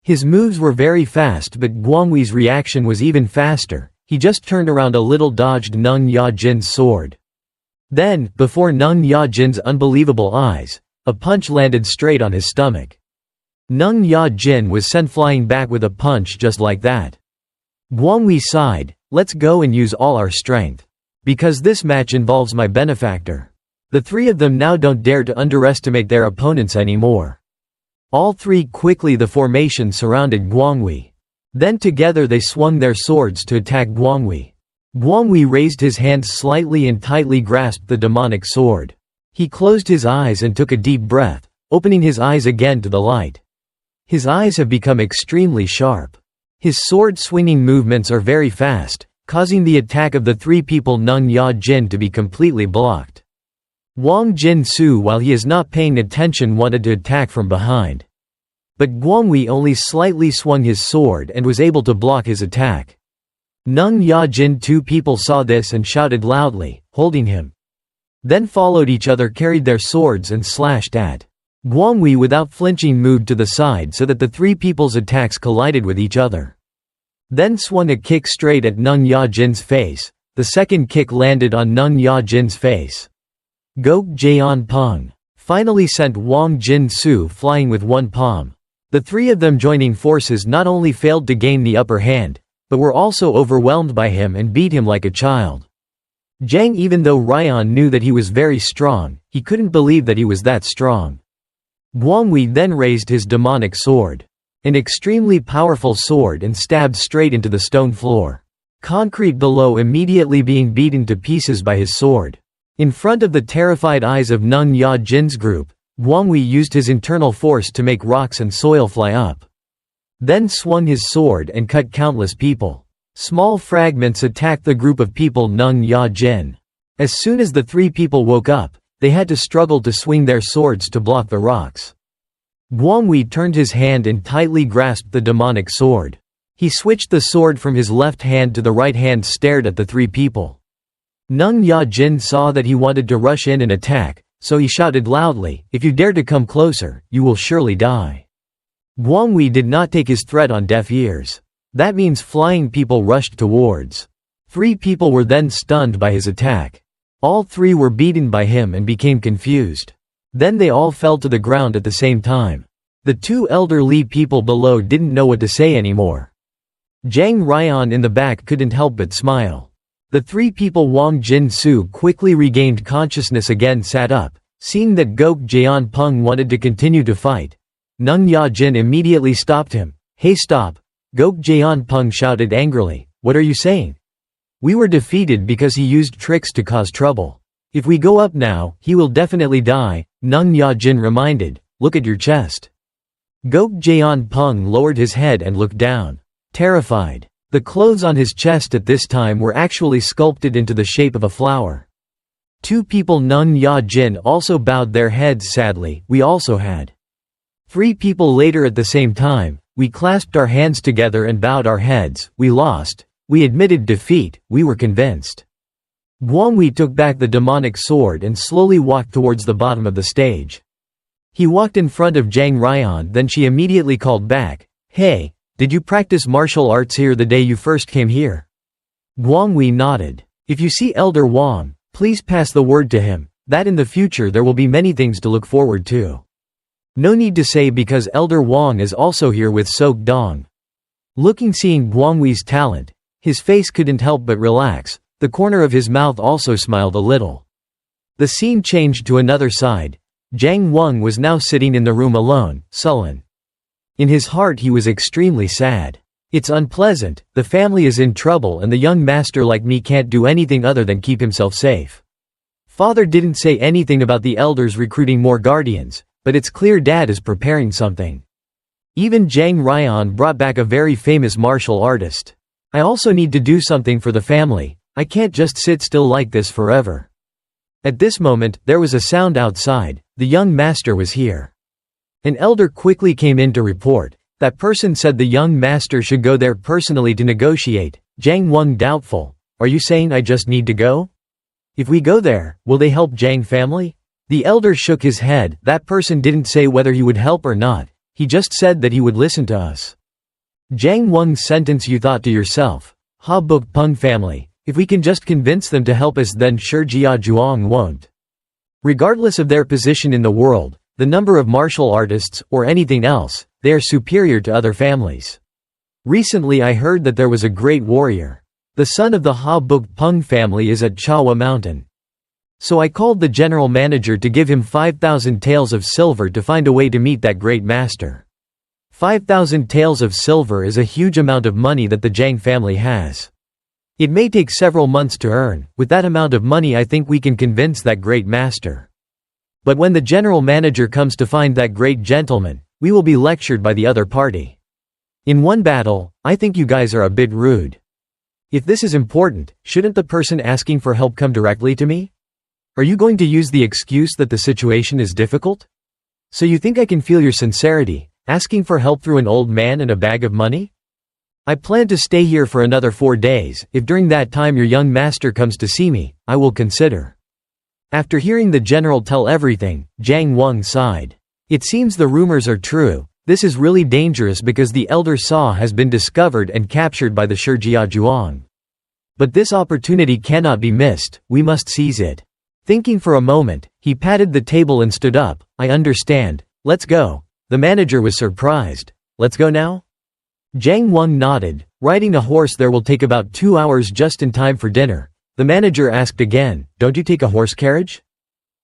His moves were very fast but Guanghui's reaction was even faster, he just turned around a little dodged Neng Ya-jin's sword. Then, before Neng Ya-jin's unbelievable eyes, a punch landed straight on his stomach. Neng Ya-jin was sent flying back with a punch just like that. Guanghui sighed, let's go and use all our strength. Because this match involves my benefactor. The 3 of them now don't dare to underestimate their opponents anymore. All 3 quickly the formation surrounded Guanghui. Then together they swung their swords to attack Guanghui. Guanghui raised his hands slightly and tightly grasped the demonic sword. He closed his eyes and took a deep breath, opening his eyes again to the light. His eyes have become extremely sharp. His sword-swinging movements are very fast, causing the attack of the 3 people Neng Ya-jin to be completely blocked. Wang Jin-su while he is not paying attention wanted to attack from behind. But Guanghui only slightly swung his sword and was able to block his attack. Nung Ya-jin. Two people saw this and shouted loudly, holding him. Then followed each other, carried their swords and slashed at Guangwei. Without flinching, moved to the side so that the three people's attacks collided with each other. Then swung a kick straight at Nung Ya-jin's face. The second kick landed on Nung Ya-jin's face. Gok Jeon Peng finally sent Wang Jin-su flying with one palm. The three of them joining forces not only failed to gain the upper hand, but were also overwhelmed by him and beat him like a child. Jang, even though Ryan knew that he was very strong, he couldn't believe that he was that strong. Guangwei then raised his demonic sword. An extremely powerful sword, and stabbed straight into the stone floor. Concrete below immediately being beaten to pieces by his sword. In front of the terrified eyes of Nung Ya-jin's group, Guangwei used his internal force to make rocks and soil fly up. Then swung his sword and cut countless people. Small fragments attacked the group of people Nung Ya-jin. As soon as the three people woke up, they had to struggle to swing their swords to block the rocks. Guangwei turned his hand and tightly grasped the demonic sword. He switched the sword from his left hand to the right hand, stared at the three people. Nung Ya-jin saw that he wanted to rush in and attack, so he shouted loudly, "If you dare to come closer, you will surely die." Guangwei did not take his threat on deaf ears. That means flying people rushed towards. Three people were then stunned by his attack. All three were beaten by him and became confused. Then they all fell to the ground at the same time. The two elderly people below didn't know what to say anymore. Jang Ryan in the back couldn't help but smile. The three people Wang Jin-su quickly regained consciousness again, sat up. Seeing that Gok Jeon Peng wanted to continue to fight, Nung Ya-jin immediately stopped him. "Hey, stop!" Gok Jeon Peng shouted angrily. "What are you saying? We were defeated because he used tricks to cause trouble. If we go up now, he will definitely die," Nung Ya-jin reminded. "Look at your chest." Gok Jeon Peng lowered his head and looked down. Terrified. The clothes on his chest at this time were actually sculpted into the shape of a flower. Two people Nung Ya-jin also bowed their heads sadly. "We also had." Three people later at the same time, "We clasped our hands together and bowed our heads. We lost. We admitted defeat. We were convinced." Guangwei took back the demonic sword and slowly walked towards the bottom of the stage. He walked in front of Jang Ryan, then she immediately called back, "Hey, did you practice martial arts here the day you first came here?" Guangwei nodded. "If you see Elder Wang, please pass the word to him, that in the future there will be many things to look forward to." No need to say, because Elder Wang is also here with Sok Dong. Seeing Guangwei's talent, his face couldn't help but relax. The corner of his mouth also smiled a little. The scene changed to another side. Jang Wang was now sitting in the room alone, sullen. In his heart he was extremely sad. "It's unpleasant, the family is in trouble and the young master like me can't do anything other than keep himself safe." Father didn't say anything about the elders recruiting more guardians, but it's clear Dad is preparing something. Even Jang Ryan brought back a very famous martial artist. "I also need to do something for the family. I can't just sit still like this forever." At this moment, there was a sound outside. The young master was here. An elder quickly came in to report. That person said the young master should go there personally to negotiate. Jang Wang doubtful. "Are you saying I just need to go? If we go there, will they help Jang family?" The elder shook his head. "That person didn't say whether he would help or not. He just said that he would listen to us." Jang Wang's sentence, "You thought to yourself, Ha Buk Peng family, if we can just convince them to help us, then sure Jia Zhuang won't." Regardless of their position in the world, the number of martial artists, or anything else, they are superior to other families. Recently I heard that there was a great warrior. The son of the Ha Buk Peng family is at Chawa Mountain. So I called the general manager to give him 5,000 taels of silver to find a way to meet that great master. 5,000 taels of silver is a huge amount of money that the Jang family has. It may take several months to earn. With that amount of money I think we can convince that great master. But when the general manager comes to find that great gentleman, we will be lectured by the other party. In one battle, I think you guys are a bit rude. If this is important, shouldn't the person asking for help come directly to me? Are you going to use the excuse that the situation is difficult? So you think I can feel your sincerity, asking for help through an old man and a bag of money? I plan to stay here for another 4 days. If during that time your young master comes to see me, I will consider." After hearing the general tell everything, Jang Wang sighed. It seems the rumors are true. This is really dangerous because the Elder Saw has been discovered and captured by the Shijiazhuang. But this opportunity cannot be missed, we must seize it. Thinking for a moment, he patted the table and stood up. "I understand. Let's go." The manager was surprised. "Let's go now?" Jang Wang nodded. "Riding a horse there will take about 2 hours just in time for dinner." The manager asked again, "Don't you take a horse carriage?"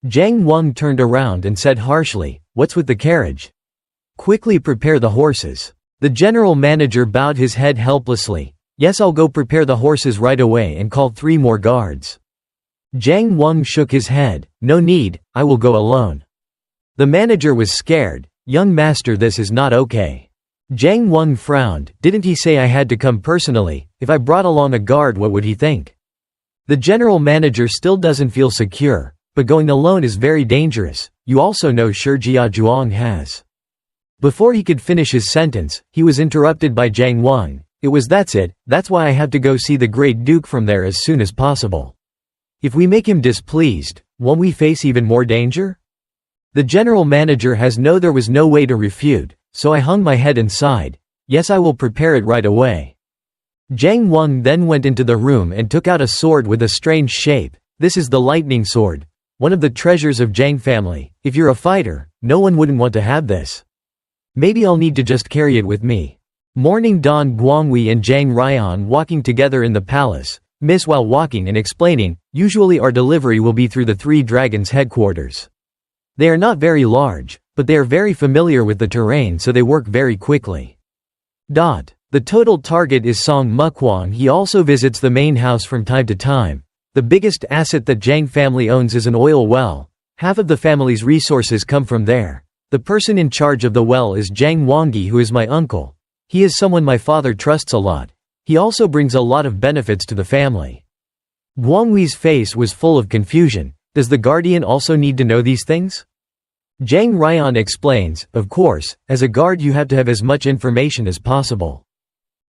Jang Wang turned around and said harshly, "What's with the carriage? Quickly prepare the horses." The general manager bowed his head helplessly. "Yes, I'll go prepare the horses right away and call 3 more guards." Jang Wang shook his head. "No need, I will go alone." The manager was scared. "Young master, this is not okay." Jang Wang frowned. "Didn't he say I had to come personally? If I brought along a guard, what would he think?" The general manager still doesn't feel secure, but going alone is very dangerous. You also know Shijiazhuang has. Before he could finish his sentence, he was interrupted by Jang Wang. That's it, that's why I have to go see the Great Duke from there as soon as possible. If we make him displeased, won't we face even more danger? The general manager there was no way to refute, so I hung my head and sighed. "Yes, I will prepare it right away." Jang Wang then went into the room and took out a sword with a strange shape. This is the lightning sword, one of the treasures of Jang family. If you're a fighter, no one wouldn't want to have this. Maybe I'll need to just carry it with me. Morning dawned. Guanghui and Jang Ryan walking together in the palace. Miss while walking and explaining, "Usually our delivery will be through the 3 dragons headquarters. They are not very large, but they are very familiar with the terrain, so they work very quickly. The total target is Song Mukwang. He also visits the main house from time to time. The biggest asset that Jang family owns is an oil well. Half of the family's resources come from there. The person in charge of the well is Jang Wanggi, who is my uncle. He is someone my father trusts a lot. He also brings a lot of benefits to the family." Guanghui's face was full of confusion. Does the guardian also need to know these things? Jang Ryan explains, "Of course, as a guard you have to have as much information as possible.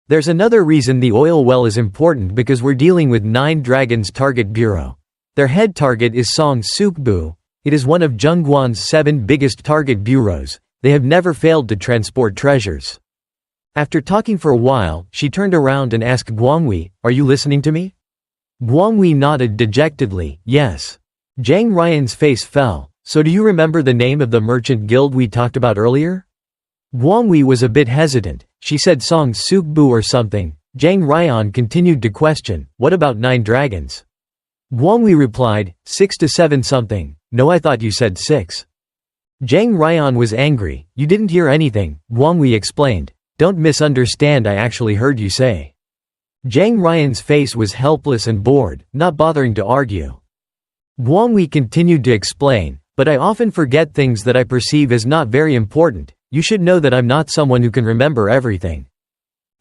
There's another reason the oil well is important, because we're dealing with 9 dragons target bureau. Their head target is Song Sukbu. It is one of Zhongguan's 7 biggest target bureaus. They have never failed to transport treasures." After talking for a while, she turned around and asked Guanghui, "Are you listening to me?" Guanghui nodded dejectedly, "Yes." Jang Ryan's face fell. "So do you remember the name of the merchant guild we talked about earlier?" Guanghui was a bit hesitant. She said Song Sukbu or something. Jang Ryan continued to question, "What about 9 dragons?" Guanghui replied, 6 to 7 something. "No, I thought you said 6. Jang Ryan was angry. "You didn't hear anything," Guanghui explained. "Don't misunderstand, I actually heard you say." Jang Ryan's face was helpless and bored, not bothering to argue. Guanghui continued to explain, "But I often forget things that I perceive as not very important. You should know that I'm not someone who can remember everything."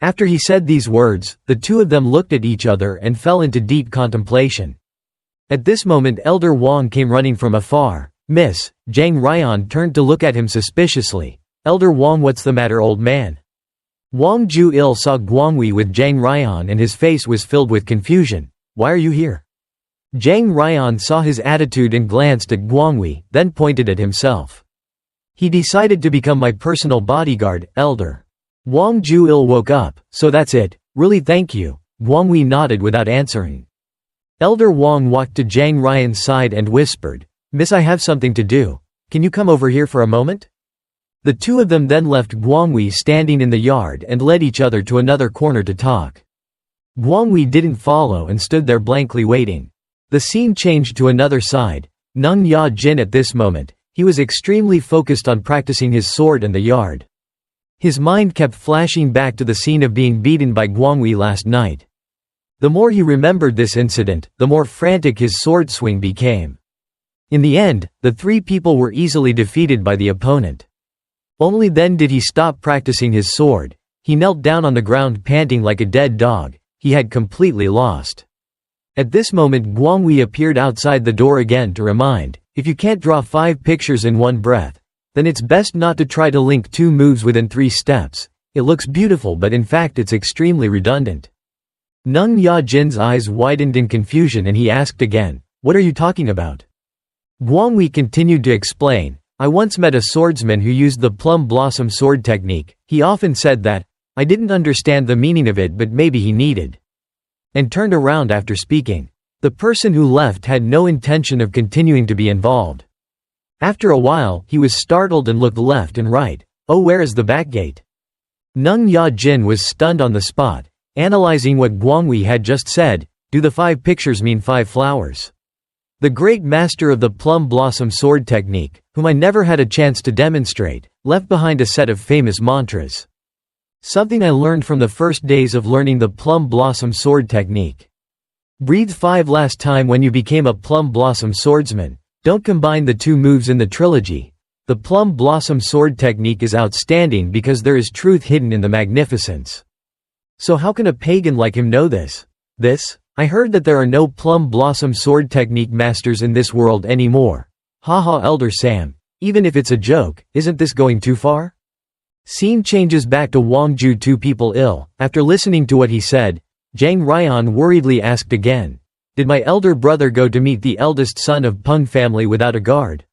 After he said these words, the two of them looked at each other and fell into deep contemplation. At this moment Elder Wang came running from afar. "Miss." Jang Ryan turned to look at him suspiciously. "Elder Wang, what's the matter, old man?" Wang Ju-il saw Guanghui with Jang Ryan and his face was filled with confusion. "Why are you here?" Jang Ryan saw his attitude and glanced at Guanghui, then pointed at himself. "He decided to become my personal bodyguard, Elder." Wang Ju-il woke up. "So that's it? Really, thank you." Guanghui nodded without answering. Elder Wang walked to Jang Ryan's side and whispered, "Miss, I have something to do. Can you come over here for a moment?" The two of them then left Guanghui standing in the yard and led each other to another corner to talk. Guanghui didn't follow and stood there blankly waiting. The scene changed to another side. Nung Ya Jin at this moment. He was extremely focused on practicing his sword in the yard. His mind kept flashing back to the scene of being beaten by Guanghui last night. The more he remembered this incident, the more frantic his sword swing became. In the end, the 3 people were easily defeated by the opponent. Only then did he stop practicing his sword. He knelt down on the ground panting like a dead dog. He had completely lost. At this moment Guanghui appeared outside the door again to remind, "If you can't draw 5 pictures in one breath, then it's best not to try to link 2 moves within 3 steps. It looks beautiful, but in fact it's extremely redundant." Nung Ya-jin's eyes widened in confusion and he asked again, "What are you talking about?" Guanghui continued to explain, "I once met a swordsman who used the plum blossom sword technique. He often said that, I didn't understand the meaning of it, but maybe he needed," and turned around after speaking. The person who left had no intention of continuing to be involved. After a while, he was startled and looked left and right. "Oh, where is the back gate?" Nung Ya-jin was stunned on the spot, analyzing what Guanghui had just said. Do the 5 pictures mean 5 flowers? The great master of the plum blossom sword technique, whom I never had a chance to demonstrate, left behind a set of famous mantras. Something I learned from the first days of learning the plum blossom sword technique. Breathe 5 last time when you became a plum blossom swordsman. Don't combine the 2 moves in the trilogy. The plum blossom sword technique is outstanding because there is truth hidden in the magnificence. So how can a pagan like him know this? I heard that there are no plum blossom sword technique masters in this world anymore. Haha, Elder Sam. Even if it's a joke, isn't this going too far? Scene changes back to Wangju, 2 people ill. After listening to what he said, Zhang Ryan worriedly asked again, "Did my elder brother go to meet the eldest son of Peng family without a guard?"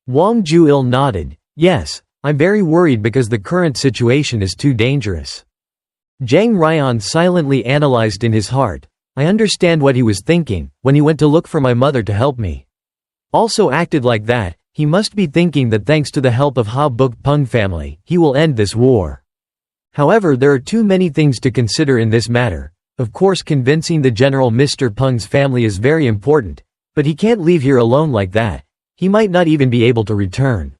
Wang Juil nodded. "Yes, I'm very worried because the current situation is too dangerous." Zhang Ryan silently analyzed in his heart, "I understand what he was thinking, when he went to look for my mother to help me. Also acted like that, he must be thinking that thanks to the help of Ha Buk Peng family, he will end this war. However, there are too many things to consider in this matter. Of course, convincing the General Mr. Peng's family is very important, but he can't leave here alone like that. He might not even be able to return."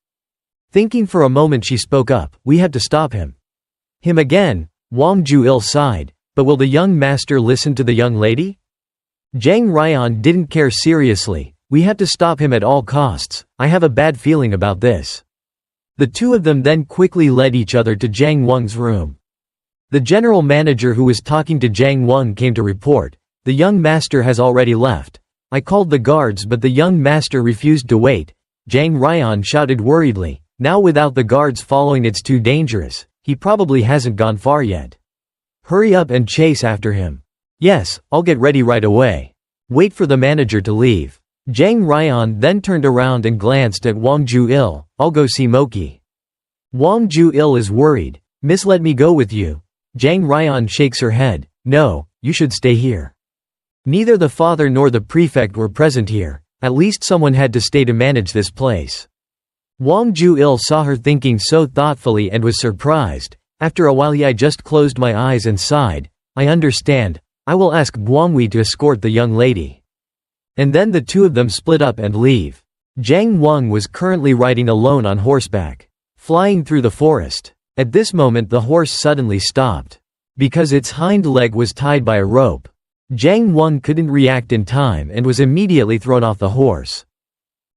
Thinking for a moment, she spoke up, "We have to stop him." "Him again?" Wang Juil sighed. "But will the young master listen to the young lady?" Zhang Ryan didn't care seriously. "We have to stop him at all costs. I have a bad feeling about this." The 2 of them then quickly led each other to Zhang Wang's room. The general manager who was talking to Zhang Wang came to report, "The young master has already left. I called the guards but the young master refused to wait." Zhang Ryan shouted worriedly, "Now without the guards following it's too dangerous. He probably hasn't gone far yet. Hurry up and chase after him." "Yes, I'll get ready right away. Wait for the manager to leave." Zhang Ryan then turned around and glanced at Wang Juil. "I'll go see Moki." Wang Juil is worried. "Miss, let me go with you." Zhang Ryan shakes her head. "No, you should stay here." Neither the father nor the prefect were present here. At least someone had to stay to manage this place. Wang Juil saw her thinking so thoughtfully and was surprised. After a while, I just closed my eyes and sighed. "I understand. I will ask Guanghui to escort the young lady." And then the 2 of them split up and leave. Zhang Wang was currently riding alone on horseback, flying through the forest. At this moment the horse suddenly stopped. Because its hind leg was tied by a rope. Zhang Wang couldn't react in time and was immediately thrown off the horse.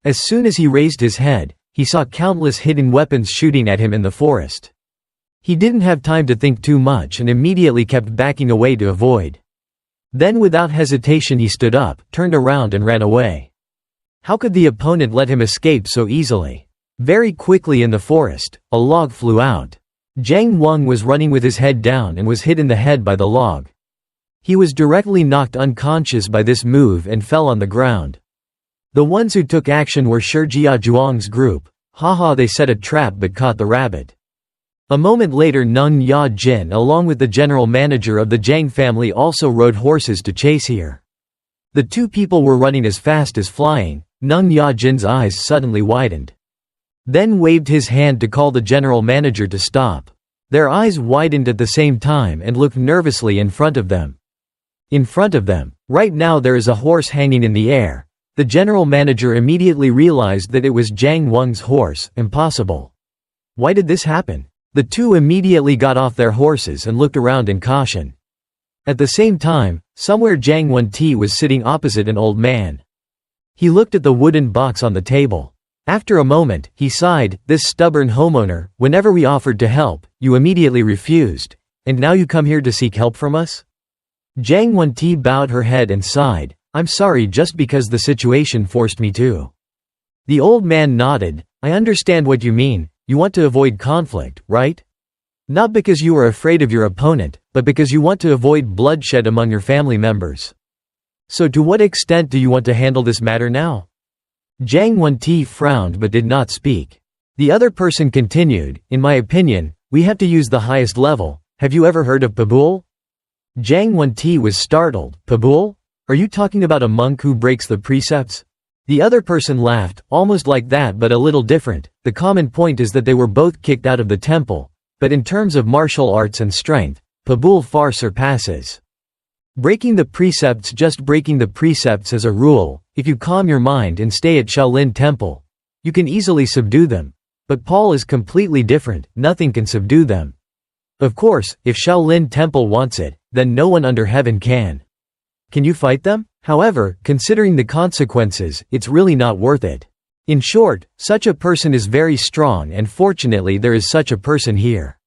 As soon as he raised his head, he saw countless hidden weapons shooting at him in the forest. He didn't have time to think too much and immediately kept backing away to avoid. Then without hesitation he stood up, turned around and ran away. How could the opponent let him escape so easily? Very quickly in the forest, a log flew out. Zhang Wang was running with his head down and was hit in the head by the log. He was directly knocked unconscious by this move and fell on the ground. The ones who took action were Shijia Zhuang's group. Haha, they set a trap but caught the rabbit. A moment later, Nung Ya Jin along with the general manager of the Zhang family also rode horses to chase here. The 2 people were running as fast as flying. Nung Ya Jin's eyes suddenly widened. Then waved his hand to call the general manager to stop. Their eyes widened at the same time and looked nervously in front of them. In front of them, right now, there is a horse hanging in the air. The general manager immediately realized that it was Zhang Wang's horse. Impossible. Why did this happen? The 2 immediately got off their horses and looked around in caution. At the same time, somewhere Zhang Wenti was sitting opposite an old man. He looked at the wooden box on the table. After a moment, he sighed, "This stubborn homeowner, whenever we offered to help, you immediately refused. And now you come here to seek help from us?" Zhang Wenti bowed her head and sighed, "I'm sorry, just because the situation forced me to." The old man nodded, "I understand what you mean. You want to avoid conflict, right?" Not because you are afraid of your opponent, but because you want to avoid bloodshed among your family members. So to what extent do you want to handle this matter now? Jang Won-ti frowned but did not speak. The other person continued, in my opinion, we have to use the highest level. Have you ever heard of Pabul? Jang Won-ti was startled. Pabul? Are you talking about a monk who breaks the precepts? The other person laughed, almost like that but a little different. The common point is that they were both kicked out of the temple, but in terms of martial arts and strength, Pabul far surpasses. Breaking the precepts. Just breaking the precepts as a rule, if you calm your mind and stay at Shaolin Temple, you can easily subdue them. But Paul is completely different, nothing can subdue them. Of course, if Shaolin Temple wants it, then no one under heaven can. Can you fight them? However, considering the consequences, it's really not worth it. In short, such a person is very strong and fortunately there is such a person here.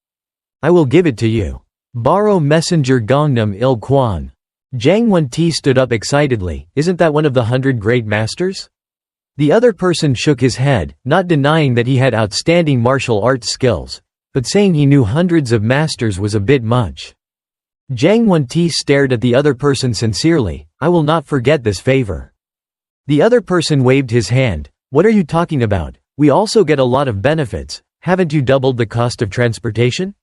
I will give it to you. Borrow messenger Gangnam Il Kwan. Jang Won-ti stood up excitedly, isn't that one of the 100 great masters? The other person shook his head, not denying that he had outstanding martial arts skills, but saying he knew hundreds of masters was a bit much. Jang Won-ti stared at the other person sincerely, I will not forget this favor. The other person waved his hand, what are you talking about? We also get a lot of benefits, haven't you doubled the cost of transportation?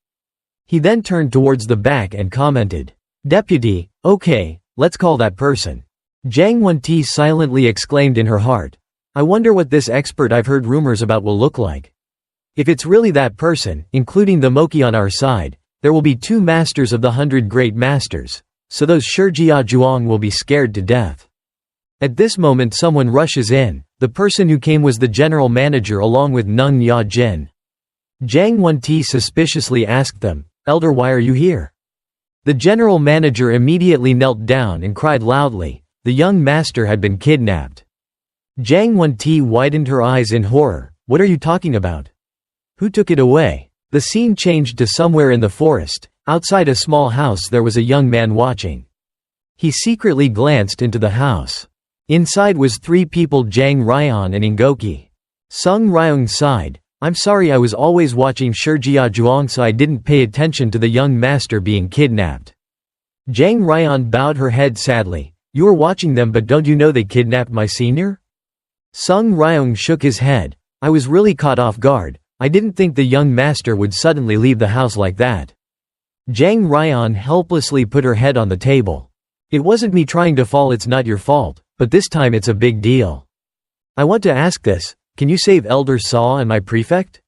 He then turned towards the back and commented, Deputy, okay, let's call that person. Jang Won-ti silently exclaimed in her heart, I wonder what this expert I've heard rumors about will look like. If it's really that person, including the Moki on our side, there will be 2 masters of the 100 great masters, so those Shijia Zhuang will be scared to death. At this moment someone rushes in, the person who came was the general manager along with Nung Ya Jin. Jang Won-ti suspiciously asked them, Elder, why are you here? The general manager immediately knelt down and cried loudly, the young master had been kidnapped. Jang Won-ti widened her eyes in horror, what are you talking about? Who took it away? The scene changed to somewhere in the forest. Outside a small house there was a young man watching. He secretly glanced into the house. Inside was 3 people, Jang Ryan and Ingoki. Sung Ryong sighed, I'm sorry, I was always watching Shijia Zhuang so I didn't pay attention to the young master being kidnapped. Jang Ryan bowed her head sadly, you were watching them but don't you know they kidnapped my senior? Sung Ryong shook his head, I was really caught off guard, I didn't think the young master would suddenly leave the house like that. Jang Ryan helplessly put her head on the table. It wasn't me trying to fall, it's not your fault, but this time it's a big deal. I want to ask this, can you save Elder Saw and my prefect?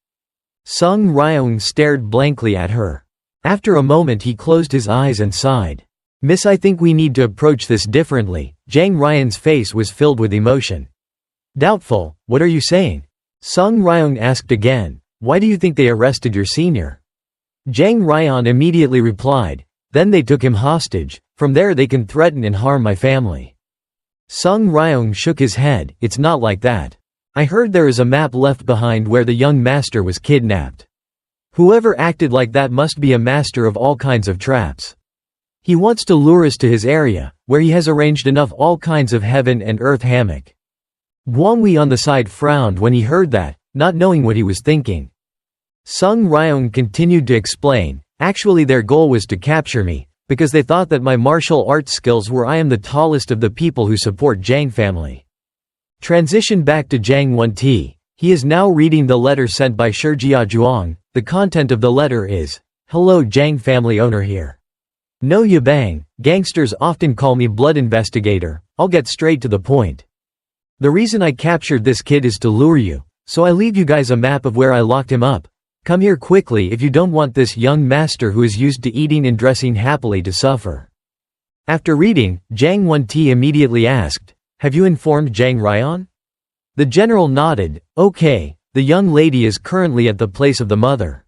Sung Ryong stared blankly at her. After a moment he closed his eyes and sighed. Miss, I think we need to approach this differently. Jang Ryan's face was filled with emotion. Doubtful, what are you saying? Sung Ryong asked again, why do you think they arrested your senior? Jang Ryan immediately replied, then they took him hostage, from there they can threaten and harm my family. Sung Ryong shook his head, it's not like that. I heard there is a map left behind where the young master was kidnapped. Whoever acted like that must be a master of all kinds of traps. He wants to lure us to his area, where he has arranged enough all kinds of heaven and earth hammock. Guangwei on the side frowned when he heard that, not knowing what he was thinking. Sung Ryong continued to explain, actually their goal was to capture me, because they thought that my martial arts skills were I am the tallest of the people who support Jang family. Transition back to Jang Won-ti. He is now reading the letter sent by Shijia Zhuang. The content of the letter is, hello Jang family owner here. No yabang, gangsters often call me blood investigator, I'll get straight to the point. The reason I captured this kid is to lure you, so I leave you guys a map of where I locked him up. Come here quickly if you don't want this young master who is used to eating and dressing happily to suffer. After reading, Jang Won-ti immediately asked, have you informed Jang Ryan? The general nodded, okay, the young lady is currently at the place of the mother.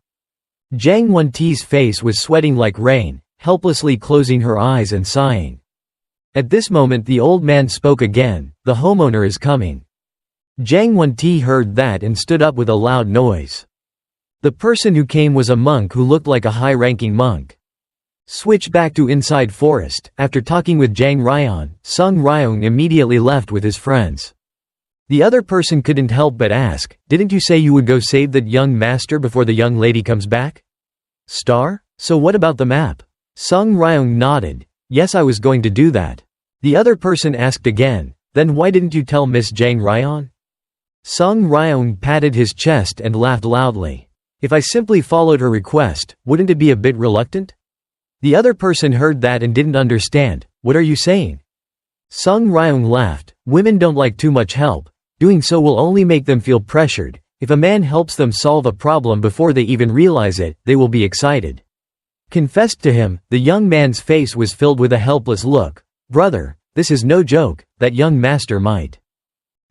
Jang Won-ti's face was sweating like rain, helplessly closing her eyes and sighing. At this moment the old man spoke again, the homeowner is coming. Jang Won-ti heard that and stood up with a loud noise. The person who came was a monk who looked like a high-ranking monk. Switch back to inside forest. After talking with Jang Ryan, Sung Ryong immediately left with his friends. The other person couldn't help but ask, didn't you say you would go save that young master before the young lady comes back? Star? So what about the map? Sung Ryong nodded. Yes, I was going to do that. The other person asked again, then why didn't you tell Miss Jang Ryan? Sung Ryong patted his chest and laughed loudly. If I simply followed her request, wouldn't it be a bit reluctant? The other person heard that and didn't understand. What are you saying? Sung Ryong laughed. Women don't like too much help. Doing so will only make them feel pressured. If a man helps them solve a problem before they even realize it, they will be excited. Confessed to him, the young man's face was filled with a helpless look. Brother, this is no joke, that young master might.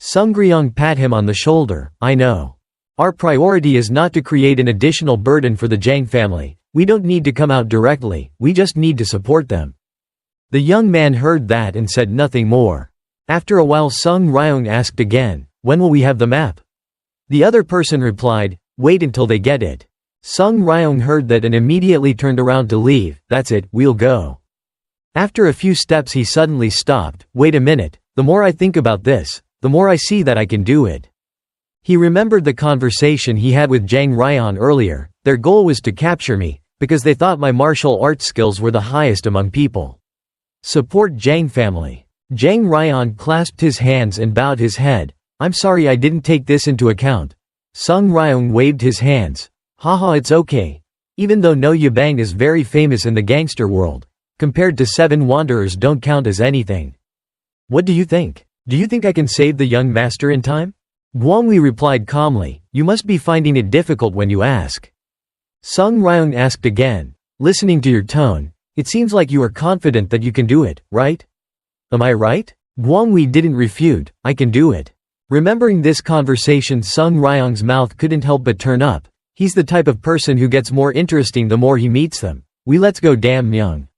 Jungryong pat him on the shoulder. I know. Our priority is not to create an additional burden for the Jang family. We don't need to come out directly, we just need to support them. The young man heard that and said nothing more. After a while Sung Ryong asked again, when will we have the map? The other person replied, wait until they get it. Sung Ryong heard that and immediately turned around to leave. That's it, we'll go. After a few steps he suddenly stopped. Wait a minute, the more I think about this, the more I see that I can do it. He remembered the conversation he had with Jang Ryan earlier. Their goal was to capture me, because they thought my martial arts skills were the highest among people. Support Jang family. Jang Ryan clasped his hands and bowed his head. I'm sorry I didn't take this into account. Sung Ryong waved his hands. Haha, it's okay. Even though No Yabang is very famous in the gangster world, compared to Seven Wanderers don't count as anything. What do you think? Do you think I can save the young master in time? Guangwi replied calmly, you must be finding it difficult when you ask. Sung Ryong asked again, listening to your tone, it seems like you are confident that you can do it, right? Am I right? Guangwi didn't refute, I can do it. Remembering this conversation Sung Ryong's mouth couldn't help but turn up. He's the type of person who gets more interesting the more he meets them. Let's go damn young.